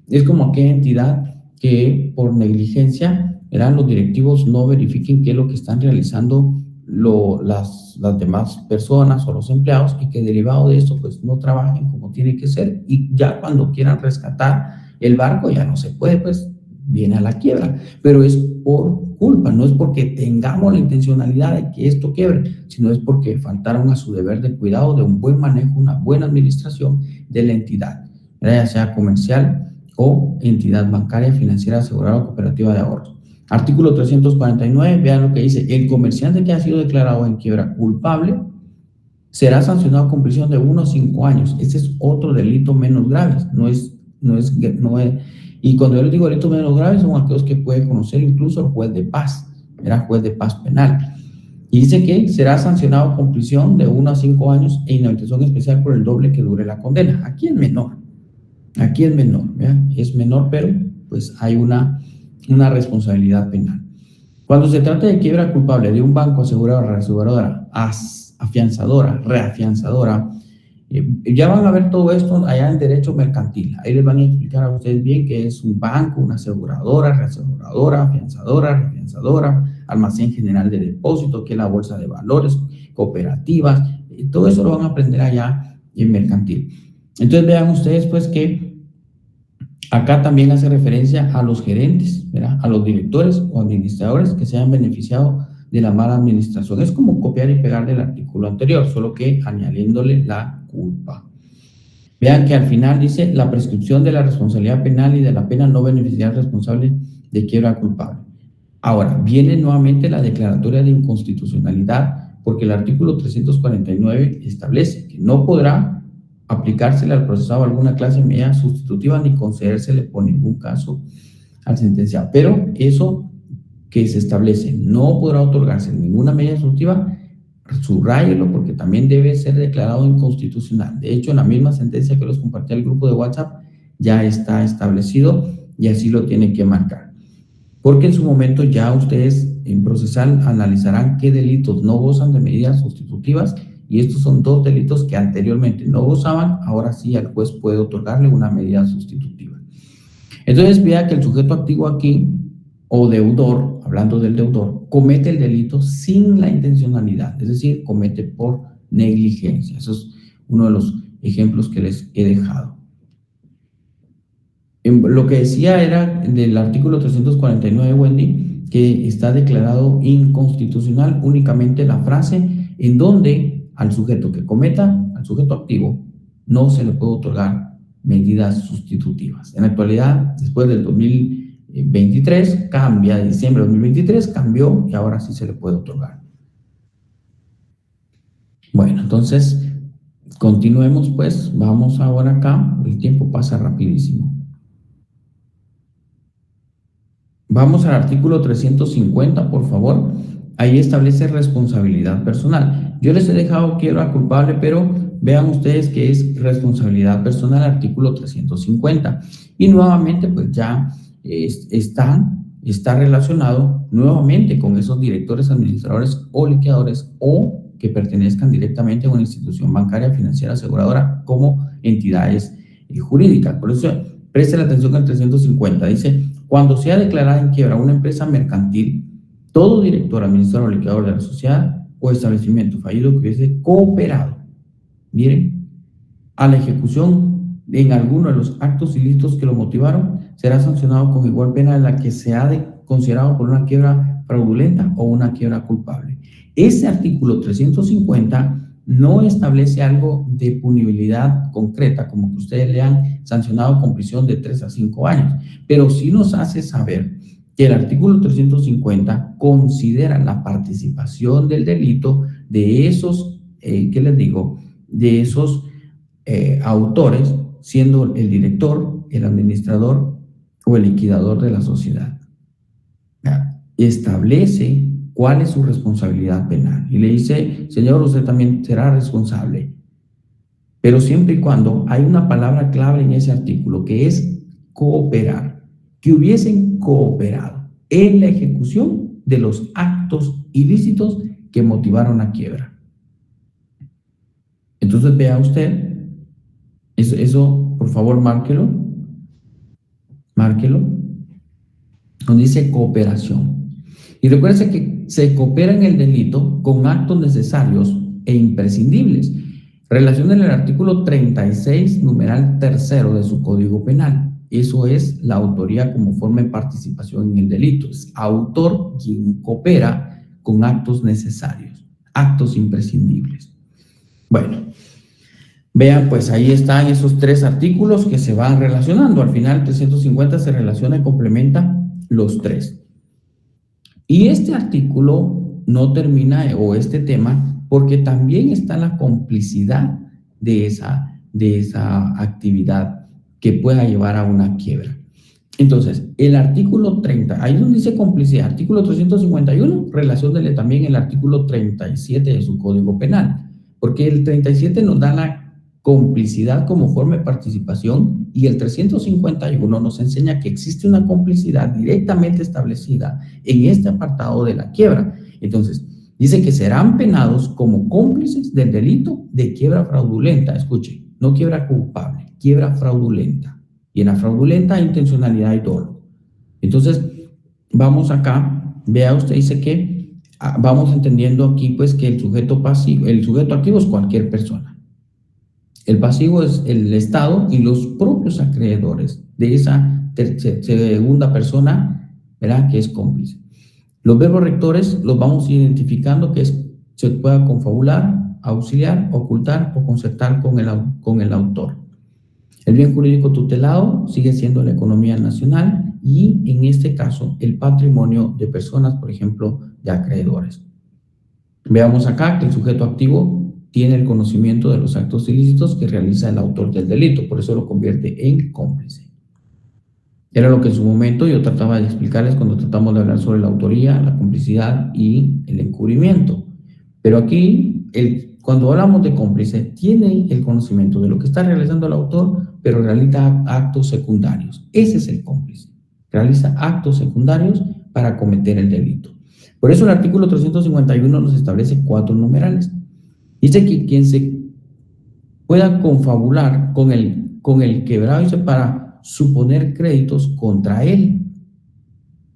Speaker 1: es como aquella entidad que por negligencia, los directivos no verifiquen qué es lo que están realizando las demás personas o los empleados, y que derivado de esto pues no trabajen como tiene que ser, y ya cuando quieran rescatar el barco ya no se puede, pues viene a la quiebra, pero es por culpa, no es porque tengamos la intencionalidad de que esto quiebre, sino es porque faltaron a su deber de cuidado, de un buen manejo, una buena administración de la entidad, ya sea comercial o entidad bancaria, financiera, asegurada o cooperativa de ahorros. Artículo 349, vean lo que dice: el comerciante que ha sido declarado en quiebra culpable será sancionado con prisión de 1 a 5 años. Este es otro delito menos grave, y cuando yo les digo delitos menos graves, son aquellos que puede conocer incluso el juez de paz, era juez de paz penal. Y dice que será sancionado con prisión de 1 a 5 años e inhabilitación especial por el doble que dure la condena. Aquí es menor, ¿vean? Es menor, pero pues hay una responsabilidad penal. Cuando se trata de quiebra culpable de un banco, aseguradora, reaseguradora, afianzadora, reafianzadora, ya van a ver todo esto allá en derecho mercantil. Ahí les van a explicar a ustedes bien qué es un banco, una aseguradora, reaseguradora, afianzadora, reafianzadora, almacén general de depósito, que es la bolsa de valores, cooperativas, todo eso lo van a aprender allá en mercantil. Entonces vean ustedes pues que acá también hace referencia a los gerentes, ¿verdad? A los directores o administradores que se hayan beneficiado de la mala administración. Es como copiar y pegar del artículo anterior, solo que añadiéndole la culpa. Vean que al final dice la prescripción de la responsabilidad penal y de la pena no beneficiar al responsable de quiebra culpable. Ahora, viene nuevamente la declaratoria de inconstitucionalidad, porque el artículo 349 establece que no podrá aplicársele al procesado alguna clase de medida sustitutiva ni concedérsele por ningún caso al sentenciado. Pero eso que se establece no podrá otorgarse ninguna medida sustitutiva, subráyelo porque también debe ser declarado inconstitucional. De hecho, en la misma sentencia que les compartí al grupo de WhatsApp ya está establecido y así lo tienen que marcar. Porque en su momento ya ustedes en procesal analizarán qué delitos no gozan de medidas sustitutivas y estos son 2 delitos que anteriormente no gozaban, ahora sí el juez puede otorgarle una medida sustitutiva. Entonces vea que el sujeto activo aquí o deudor, hablando del deudor, comete el delito sin la intencionalidad, es decir, comete por negligencia. Eso es uno de los ejemplos que les he dejado. Lo que decía era del artículo 349, Wendy, que está declarado inconstitucional únicamente la frase en donde al sujeto que cometa, al sujeto activo, no se le puede otorgar medidas sustitutivas. En la actualidad, después del 2023, cambia, de diciembre de 2023, cambió y ahora sí se le puede otorgar. Bueno, entonces, continuemos pues, vamos ahora acá, el tiempo pasa rapidísimo. Vamos al artículo 350, por favor. Ahí establece responsabilidad personal. Yo les he dejado quiebra culpable, pero vean ustedes que es responsabilidad personal, artículo 350. Y nuevamente, pues ya está relacionado nuevamente con esos directores, administradores o liquidadores o que pertenezcan directamente a una institución bancaria, financiera, aseguradora como entidades jurídicas. Por eso, presten atención al 350. Dice, cuando sea declarada en quiebra una empresa mercantil, todo director, administrador o liquidador de la sociedad o establecimiento fallido que hubiese cooperado, miren, a la ejecución en alguno de los actos ilícitos que lo motivaron, será sancionado con igual pena de la que se ha considerado por una quiebra fraudulenta o una quiebra culpable. Ese artículo 350 no establece algo de punibilidad concreta, como que ustedes le han sancionado con prisión de 3 a 5 años, pero sí nos hace saber que el artículo 350 considera la participación del delito de esos, ¿qué les digo?, de esos autores, siendo el director, el administrador o el liquidador de la sociedad. Establece cuál es su responsabilidad penal y le dice, señor, usted también será responsable, pero siempre y cuando hay una palabra clave en ese artículo que es cooperar, que hubiesen cooperado en la ejecución de los actos ilícitos que motivaron la quiebra. Entonces vea usted, eso por favor márquelo, donde dice cooperación. Y recuérdense que se coopera en el delito con actos necesarios e imprescindibles. Relaciona el artículo 36, numeral 3 de su Código Penal. Eso es la autoría como forma de participación en el delito. Es autor quien coopera con actos necesarios, actos imprescindibles. Bueno, vean, pues ahí están esos 3 artículos que se van relacionando. Al final, 350 se relaciona y complementa los 3. Y este artículo no termina, o este tema, porque también está la complicidad de esa actividad que pueda llevar a una quiebra. Entonces, el artículo 30, ahí donde dice complicidad, artículo 351, relaciónele también el artículo 37 de su Código Penal, porque el 37 nos da la complicidad como forma de participación y el 351 nos enseña que existe una complicidad directamente establecida en este apartado de la quiebra. Entonces, dice que serán penados como cómplices del delito de quiebra fraudulenta. Escuche, no quiebra culpable, quiebra fraudulenta. Y en la fraudulenta hay intencionalidad y dolo. Entonces, vamos acá, vea usted, dice que vamos entendiendo aquí pues que el sujeto pasivo, el sujeto activo es cualquier persona. El pasivo es el Estado y los propios acreedores de esa segunda persona, ¿verdad?, que es cómplice. Los verbos rectores los vamos identificando que se pueda confabular, auxiliar, ocultar o concertar con el autor. El bien jurídico tutelado sigue siendo la economía nacional y, en este caso, el patrimonio de personas, por ejemplo, de acreedores. Veamos acá que el sujeto activo tiene el conocimiento de los actos ilícitos que realiza el autor del delito, por eso lo convierte en cómplice. Era lo que en su momento yo trataba de explicarles cuando tratamos de hablar sobre la autoría, la complicidad y el encubrimiento. Pero aquí, cuando hablamos de cómplice, tiene el conocimiento de lo que está realizando el autor, pero realiza actos secundarios. Ese es el cómplice. Realiza actos secundarios para cometer el delito. Por eso el artículo 351 nos establece 4 numerales. Dice que quien se pueda confabular con el quebrado, dice, para suponer créditos contra él.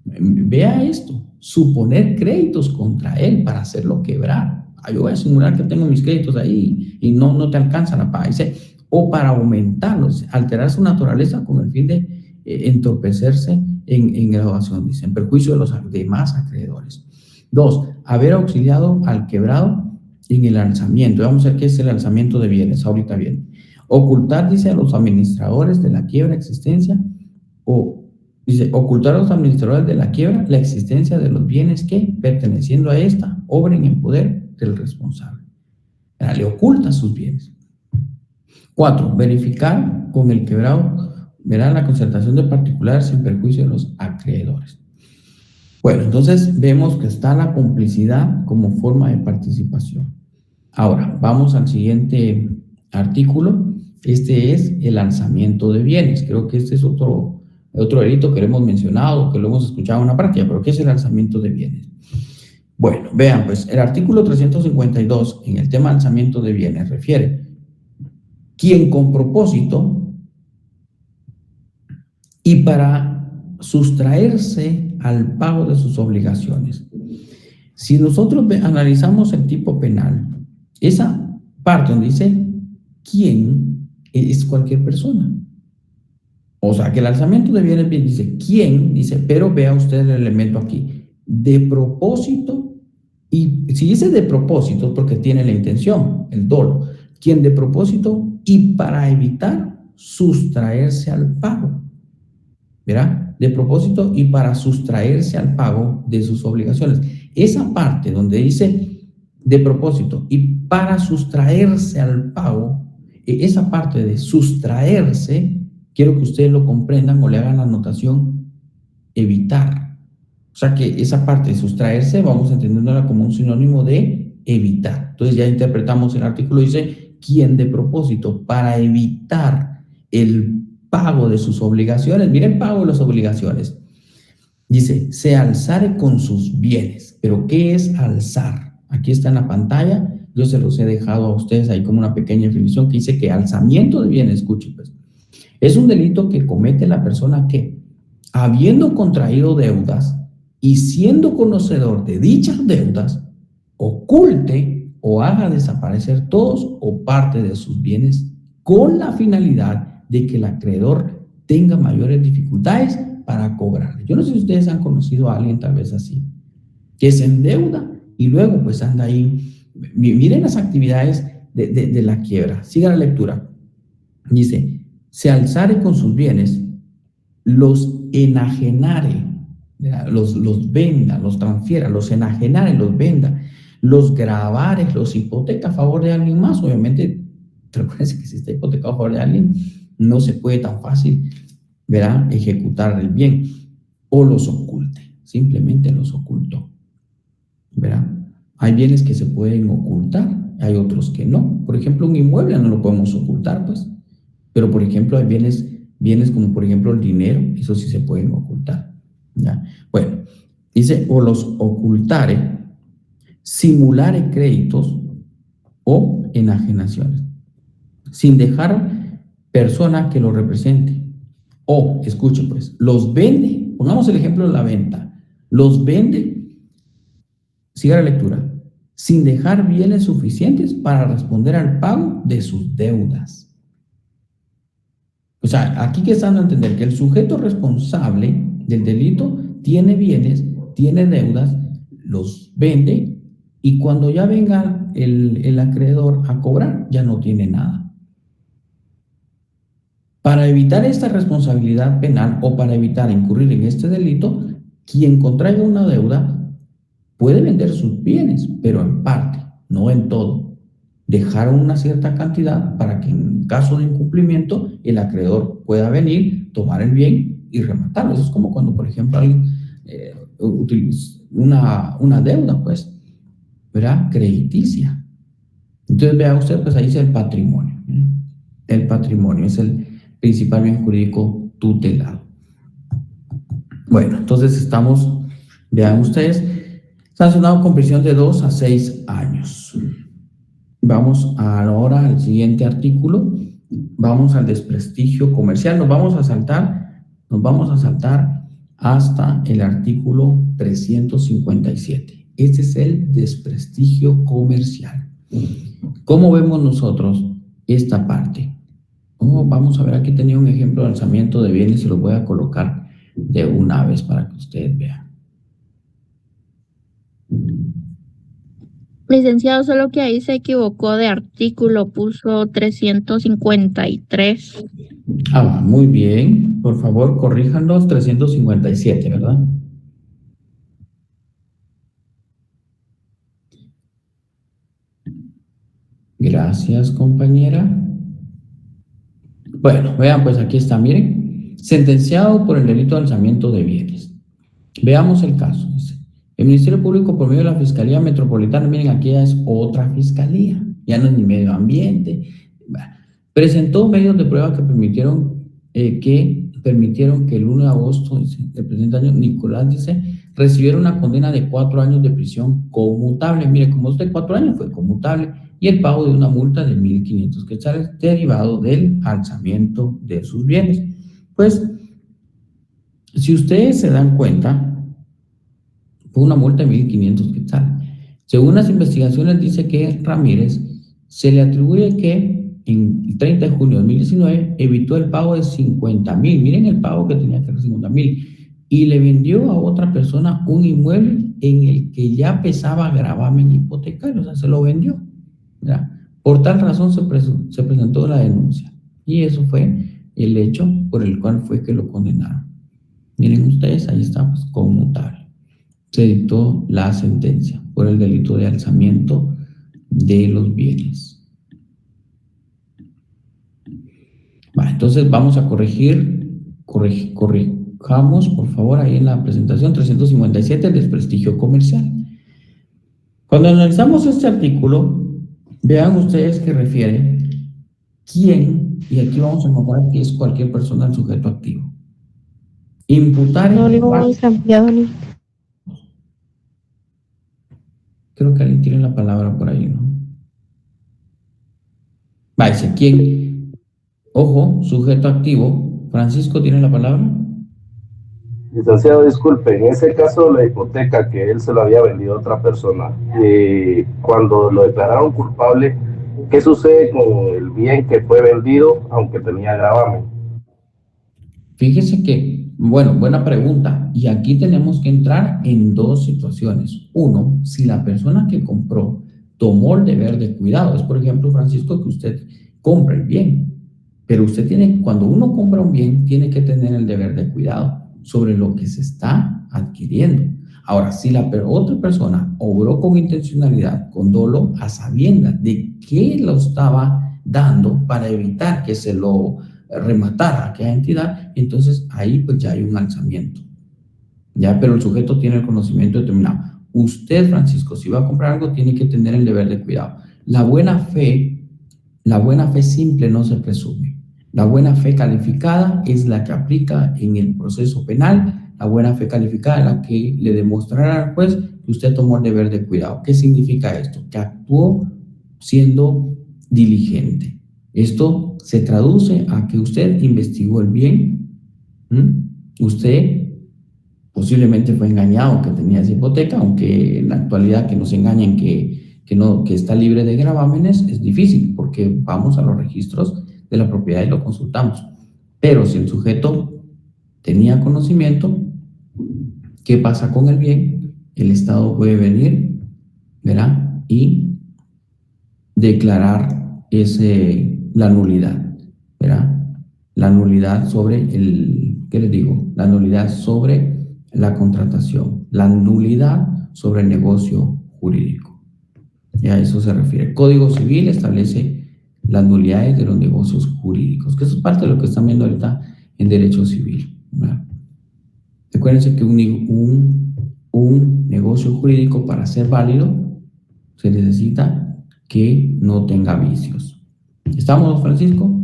Speaker 1: Vea esto, suponer créditos contra él para hacerlo quebrar. Yo voy a simular que tengo mis créditos ahí y no te alcanzan a pagar. Dice, o para aumentarlos, alterar su naturaleza con el fin de entorpecerse en graduación, dice, en perjuicio de los demás acreedores. 2, haber auxiliado al quebrado en el alzamiento. Vamos a ver qué es el alzamiento de bienes, ahorita bien. Ocultar, dice, a los administradores de la quiebra existencia, dice, ocultar a los administradores de la quiebra la existencia de los bienes que, perteneciendo a esta, obren en poder del responsable. Le oculta sus bienes. 4, verificar con el quebrado, verá, la concertación de particulares en perjuicio de los acreedores. Bueno, entonces vemos que está la complicidad como forma de participación. Ahora, vamos al siguiente artículo. Este es el alzamiento de bienes. Creo que este es otro delito que lo hemos mencionado, que lo hemos escuchado en una práctica, pero ¿qué es el alzamiento de bienes? Bueno, vean, pues el artículo 352 en el tema alzamiento de bienes refiere quien con propósito y para sustraerse al pago de sus obligaciones. Si nosotros analizamos el tipo penal, esa parte donde dice quién es cualquier persona. O sea, que el alzamiento de bienes dice quién, dice, pero vea usted el elemento aquí, de propósito, y si dice de propósito porque tiene la intención, el dolo, quien de propósito y para evitar sustraerse al pago. ¿Verá? De propósito y para sustraerse al pago de sus obligaciones. Esa parte donde dice de propósito y para sustraerse al pago, esa parte de sustraerse, quiero que ustedes lo comprendan o le hagan la anotación evitar. O sea que esa parte de sustraerse vamos entendiéndola como un sinónimo de evitar. Entonces ya interpretamos el artículo, dice quien de propósito para evitar el pago de sus obligaciones. Miren, pago de las obligaciones. Dice, se alzare con sus bienes. ¿Pero qué es alzar? Aquí está en la pantalla. Yo se los he dejado a ustedes ahí como una pequeña definición que dice que alzamiento de bienes, escuchen pues, es un delito que comete la persona que, habiendo contraído deudas y siendo conocedor de dichas deudas, oculte o haga desaparecer todos o parte de sus bienes con la finalidad de que el acreedor tenga mayores dificultades para cobrar. Yo no sé si ustedes han conocido a alguien tal vez así, que se endeuda y luego pues anda ahí. Miren las actividades de la quiebra. Siga la lectura. Dice, se alzare con sus bienes, los enajenare, los venda, los transfiera, los enajenare, los venda, los gravare, los hipoteca a favor de alguien más. Obviamente, recuerden que si está hipotecado a favor de alguien, no se puede tan fácil, verá, ejecutar el bien, o los oculte, simplemente los ocultó, verá. Hay bienes que se pueden ocultar, hay otros que no. Por ejemplo, un inmueble no lo podemos ocultar, pues, pero por ejemplo hay bienes como por ejemplo el dinero, eso sí se pueden ocultar, ¿ya? Bueno, dice, o los ocultare, simulare créditos o enajenaciones, sin dejar persona que lo represente. O, escuche pues, los vende, pongamos el ejemplo de la venta, los vende, siga la lectura, sin dejar bienes suficientes para responder al pago de sus deudas. O sea, aquí que están a entender que el sujeto responsable del delito tiene bienes, tiene deudas, los vende y cuando ya venga el acreedor a cobrar, ya no tiene nada. Para evitar esta responsabilidad penal o para evitar incurrir en este delito, quien contraiga una deuda puede vender sus bienes, pero en parte, no en todo. Dejar una cierta cantidad para que en caso de incumplimiento el acreedor pueda venir, tomar el bien y rematarlo. Eso es como cuando, por ejemplo, alguien utiliza una deuda, pues, ¿verdad? Crediticia. Entonces, vea usted, pues ahí dice el patrimonio. El patrimonio es el principal bien jurídico tutelado. Bueno, entonces estamos, vean ustedes, sancionado con prisión de 2 a 6 años. Vamos ahora al siguiente artículo. Vamos al desprestigio comercial. Nos vamos a saltar hasta el artículo 357. Este es el desprestigio comercial. ¿Cómo vemos nosotros esta parte? Vamos a ver, aquí tenía un ejemplo de alzamiento de bienes y lo voy a colocar de una vez para que ustedes vean.
Speaker 6: Licenciado, solo que ahí se equivocó de artículo, puso 353.
Speaker 1: Muy bien. Por favor, corríjanos, 357, ¿verdad? Gracias, compañera. Bueno, vean, pues aquí está, miren. Sentenciado por el delito de alzamiento de bienes. Veamos el caso. Dice, el Ministerio Público, por medio de la Fiscalía Metropolitana, miren, aquí ya es otra fiscalía, ya no es ni medio ambiente, presentó medios de prueba que permitieron que el 1 de agosto, dice, del presente año, Nicolás, dice, recibiera una condena de 4 años de prisión conmutable. Mire, como es de 4 años, fue conmutable, y el pago de una multa de 1.500 quetzales derivado del alzamiento de sus bienes. Pues, si ustedes se dan cuenta, fue una multa de 1.500 quetzales. Según las investigaciones, dice que Ramírez se le atribuye que en el 30 de junio de 2019 evitó el pago de 50,000. Miren el pago que tenía que hacer, 50,000. Y le vendió a otra persona un inmueble en el que ya pesaba gravamen hipotecario, o sea, se lo vendió, ¿verdad? Por tal razón se presentó la denuncia. Y eso fue el hecho por el cual fue que lo condenaron. Miren ustedes, ahí está, pues, conmutable. Se dictó la sentencia por el delito de alzamiento de los bienes. Entonces vamos a corrijamos, por favor, ahí en la presentación 357, el desprestigio comercial. Cuando analizamos este artículo, vean ustedes que refiere quién, y aquí vamos a encontrar que es cualquier persona al sujeto activo. Imputar en creo que alguien tiene la palabra por ahí, ¿no? Dice, ¿quién? Ojo, sujeto activo. Francisco, ¿tiene la palabra?
Speaker 3: Licenciado, disculpe, en ese caso la hipoteca que él se lo había vendido a otra persona, cuando lo declararon culpable, ¿qué sucede con el bien que fue vendido aunque tenía gravamen?
Speaker 1: Fíjese que, bueno, buena pregunta. Y aquí tenemos que entrar en dos situaciones. Uno, si la persona que compró tomó el deber de cuidado. Es, por ejemplo, Francisco, que usted compra el bien. Pero usted tiene, cuando uno compra un bien, tiene que tener el deber de cuidado sobre lo que se está adquiriendo. Ahora, si la otra persona obró con intencionalidad, con dolo, a sabiendas de que lo estaba dando para evitar que se lo rematara a aquella entidad, entonces ahí pues ya hay un alzamiento. Ya, pero el sujeto tiene el conocimiento determinado. Usted, Francisco, si va a comprar algo, tiene que tener el deber de cuidado. La buena fe simple no se presume. La buena fe calificada es la que aplica en el proceso penal. La buena fe calificada es la que le demostrará al juez que usted tomó el deber de cuidado. ¿Qué significa esto? Que actuó siendo diligente. Esto se traduce a que usted investigó el bien. Usted posiblemente fue engañado que tenía esa hipoteca, aunque en la actualidad que nos engañen que está libre de gravámenes es difícil, porque vamos a los registros de la propiedad y lo consultamos. Pero si el sujeto tenía conocimiento ¿Qué pasa con el bien? El Estado puede venir, ¿verdad? Y declarar la nulidad, ¿verdad? La nulidad sobre ¿qué les digo? La nulidad sobre la contratación, la nulidad sobre el negocio jurídico. Y a eso se refiere. El Código Civil establece las nulidades de los negocios jurídicos, que eso es parte de lo que están viendo ahorita en derecho civil, ¿verdad? Recuérdense que un negocio jurídico, para ser válido, se necesita que no tenga vicios. ¿Estamos, Francisco?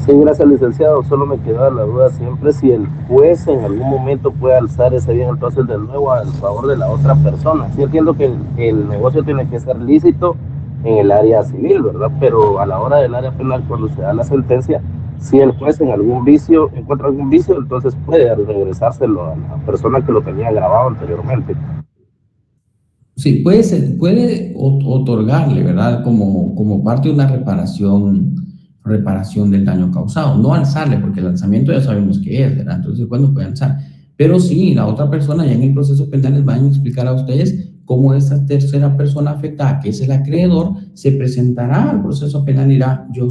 Speaker 3: Sí, gracias, licenciado. Solo me queda la duda siempre si el juez en algún momento puede alzar ese bien entonces de nuevo al favor de la otra persona. Sí entiendo que el negocio tiene que ser lícito en el área civil, ¿verdad? Pero a la hora del área penal, cuando se da la sentencia, si el juez en algún vicio encuentra algún vicio, entonces puede regresárselo a la persona que lo tenía grabado anteriormente.
Speaker 1: Sí, puede otorgarle, ¿verdad? Como parte de una reparación del daño causado. No alzarle, porque el alzamiento ya sabemos qué es, ¿verdad? Entonces, ¿cuándo puede alzar? Pero sí, la otra persona ya en el proceso penal les van a explicar a ustedes cómo esa tercera persona afectada, que es el acreedor, se presentará al proceso penal y dirá: yo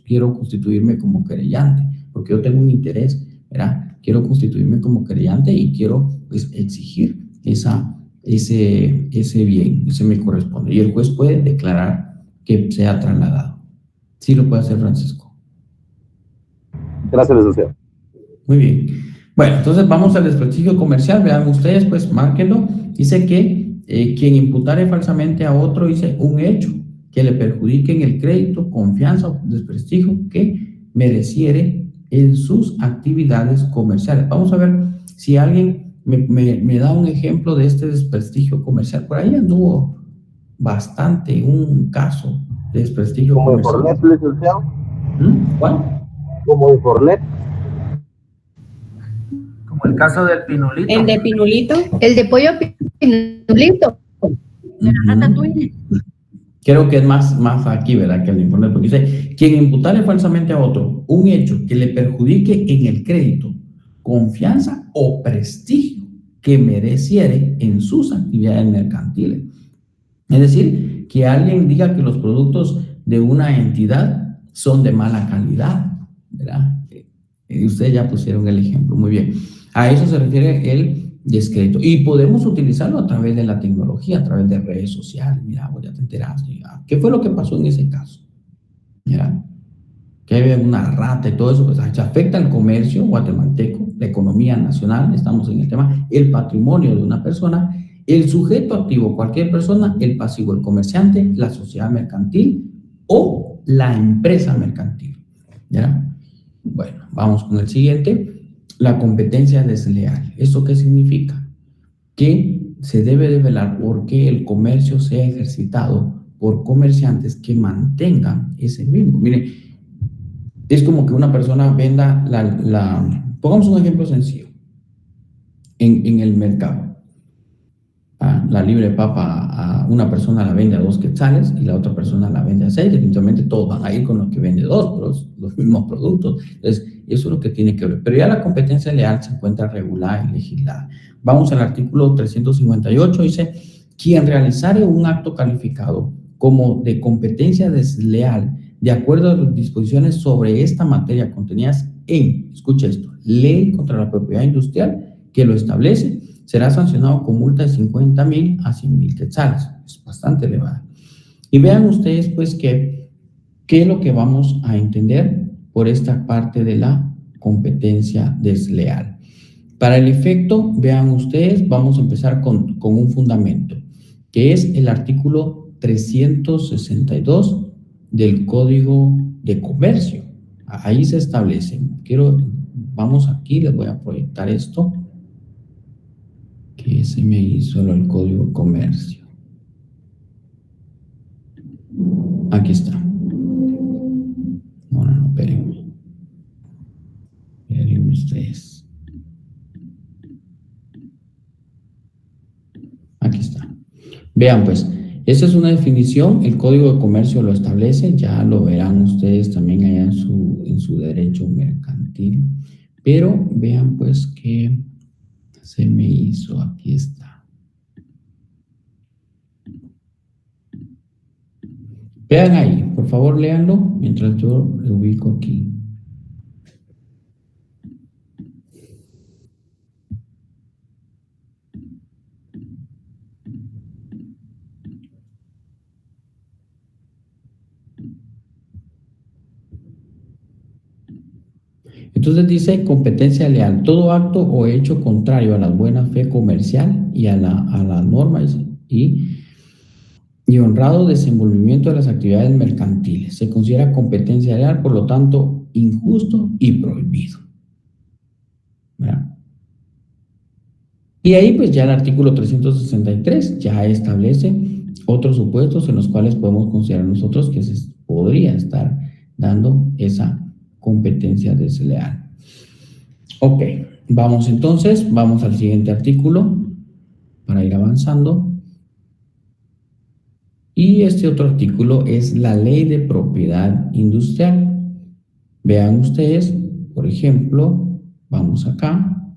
Speaker 1: quiero constituirme como querellante, porque yo tengo un interés, ¿verdad? Quiero constituirme como querellante y quiero, pues, exigir ese bien, ese me corresponde. Y el juez puede declarar que sea trasladado. Sí lo puede hacer, Francisco.
Speaker 3: Gracias, licenciado.
Speaker 1: Muy bien. Bueno, entonces vamos al desprestigio comercial. Vean ustedes, pues márquenlo. Dice que quien imputare falsamente a otro, dice, un hecho que le perjudique en el crédito, confianza o desprestigio que mereciere en sus actividades comerciales. Vamos a ver si alguien me da un ejemplo de este desprestigio comercial. Por ahí anduvo bastante un caso de desprestigio comercial.
Speaker 3: ¿Como Infornet, licenciado?
Speaker 1: ¿Cuál?
Speaker 3: Como Infornet.
Speaker 2: Como el caso del Pinulito.
Speaker 9: El de Pinulito. El de Pollo Pinulito. De la Ratatouille.
Speaker 1: Creo que es más aquí, ¿verdad? Que el informe, porque dice: quien imputare falsamente a otro un hecho que le perjudique en el crédito, confianza o prestigio que mereciere en sus actividades mercantiles. Es decir, que alguien diga que los productos de una entidad son de mala calidad, ¿verdad? Ustedes ya pusieron el ejemplo, muy bien. A eso se refiere el descrédito. Y podemos utilizarlo a través de la tecnología, a través de redes sociales. Mira, vos ya te enteraste. ¿Qué fue lo que pasó en ese caso? Mira, que había una rata y todo eso, pues afecta al comercio guatemalteco, la economía nacional, estamos en el tema, el patrimonio de una persona, el sujeto activo, cualquier persona, el pasivo, el comerciante, la sociedad mercantil o la empresa mercantil. ¿Ya? Bueno, vamos con el siguiente. La competencia desleal. ¿Esto qué significa? Que se debe de velar por que el comercio sea ejercitado por comerciantes que mantengan ese mismo. Mire, es como que una persona venda pongamos un ejemplo sencillo. En el mercado. La libre papa a una persona la vende a 2 quetzales y la otra persona la vende a 6. Definitivamente todos van a ir con los que vende 2, los mismos productos. Entonces, eso es lo que tiene que ver. Pero ya la competencia leal se encuentra regulada y legislada. Vamos al artículo 358. Dice: quien realizare un acto calificado como de competencia desleal de acuerdo a las disposiciones sobre esta materia contenidas en, escucha esto, Ley contra la Propiedad Industrial que lo establece, será sancionado con multa de 50,000 a 100,000 quetzales. Es bastante elevada. Y vean ustedes, pues, qué es lo que vamos a entender por esta parte de la competencia desleal. Para el efecto, vean ustedes, vamos a empezar con un fundamento, que es el artículo 362 del Código de Comercio. Ahí se establece. Vamos aquí, les voy a proyectar esto, que se me hizo el Código de Comercio. Aquí está. No, espérenme. Espérenme ustedes. Aquí está. Vean, pues, esa es una definición, el Código de Comercio lo establece, ya lo verán ustedes también allá en su derecho mercantil. Pero vean pues que se me hizo, aquí está. Vean ahí, por favor léanlo mientras yo lo ubico aquí. Entonces dice competencia leal, todo acto o hecho contrario a la buena fe comercial y a las normas y honrado desenvolvimiento de las actividades mercantiles. Se considera competencia leal, por lo tanto, injusto y prohibido. ¿Verdad? Y ahí pues ya el artículo 363 ya establece otros supuestos en los cuales podemos considerar nosotros que se podría estar dando esa competencia desleal. Ok, vamos entonces, vamos al siguiente artículo para ir avanzando. Y este otro artículo es la Ley de Propiedad Industrial. Vean ustedes, por ejemplo, vamos acá,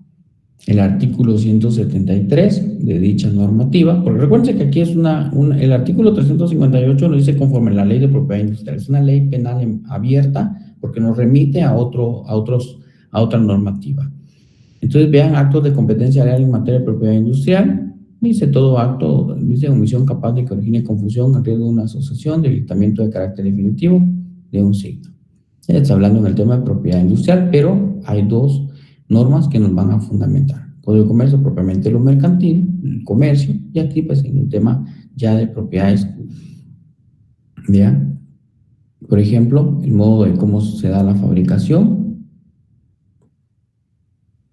Speaker 1: el artículo 173 de dicha normativa, porque recuerden que aquí es el artículo 358 lo dice conforme a la Ley de Propiedad Industrial. Es una ley penal abierta porque nos remite a otra normativa. Entonces vean actos de competencia leal en materia de propiedad industrial. Dice todo acto, dice omisión capaz de que origine confusión, en riesgo de una asociación, debilitamiento de carácter definitivo de un signo. Ya está hablando en el tema de propiedad industrial, pero hay dos normas que nos van a fundamentar. Código de comercio propiamente lo mercantil, el comercio, y aquí pues en un tema ya de propiedades. Vean, por ejemplo, el modo de cómo se da la fabricación,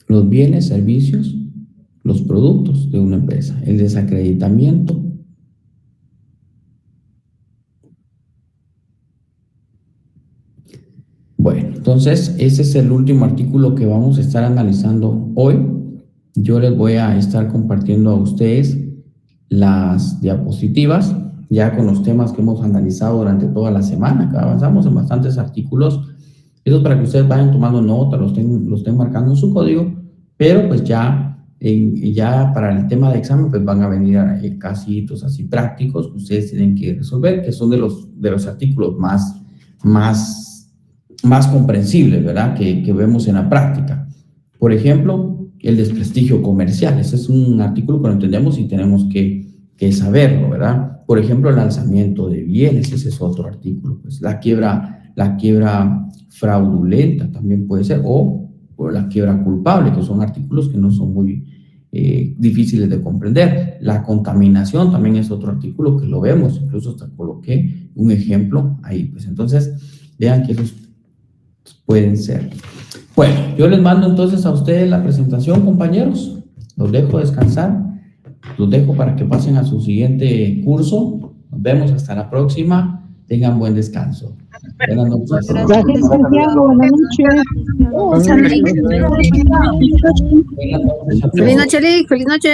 Speaker 1: los bienes, servicios, los productos de una empresa, el desacreditamiento, bueno, entonces ese es el último artículo que vamos a estar analizando hoy. Yo les voy a estar compartiendo a ustedes las diapositivas ya con los temas que hemos analizado durante toda la semana, que avanzamos en bastantes artículos. Eso es para que ustedes vayan tomando nota, los estén marcando en su código, pero pues ya para el tema de examen pues van a venir casitos así prácticos que ustedes tienen que resolver, que son de los artículos más comprensibles, ¿verdad? Que vemos en la práctica. Por ejemplo, el desprestigio comercial. Ese es un artículo que lo entendemos y tenemos que saberlo, ¿verdad? Por ejemplo, el lanzamiento de bienes. Ese es otro artículo. Pues la quiebra fraudulenta también puede ser, o la quiebra culpable, que son artículos que no son muy difíciles de comprender. La contaminación también es otro artículo que lo vemos, incluso hasta coloqué un ejemplo ahí. Pues entonces, vean que esos pueden ser. Bueno, yo les mando entonces a ustedes la presentación, compañeros. Los dejo descansar. Los dejo para que pasen a su siguiente curso. Nos vemos hasta la próxima. Tengan buen descanso. Buenas noches.
Speaker 10: Gracias, Santiago. Buenas noches.
Speaker 6: Feliz noche, Lick. Feliz noche.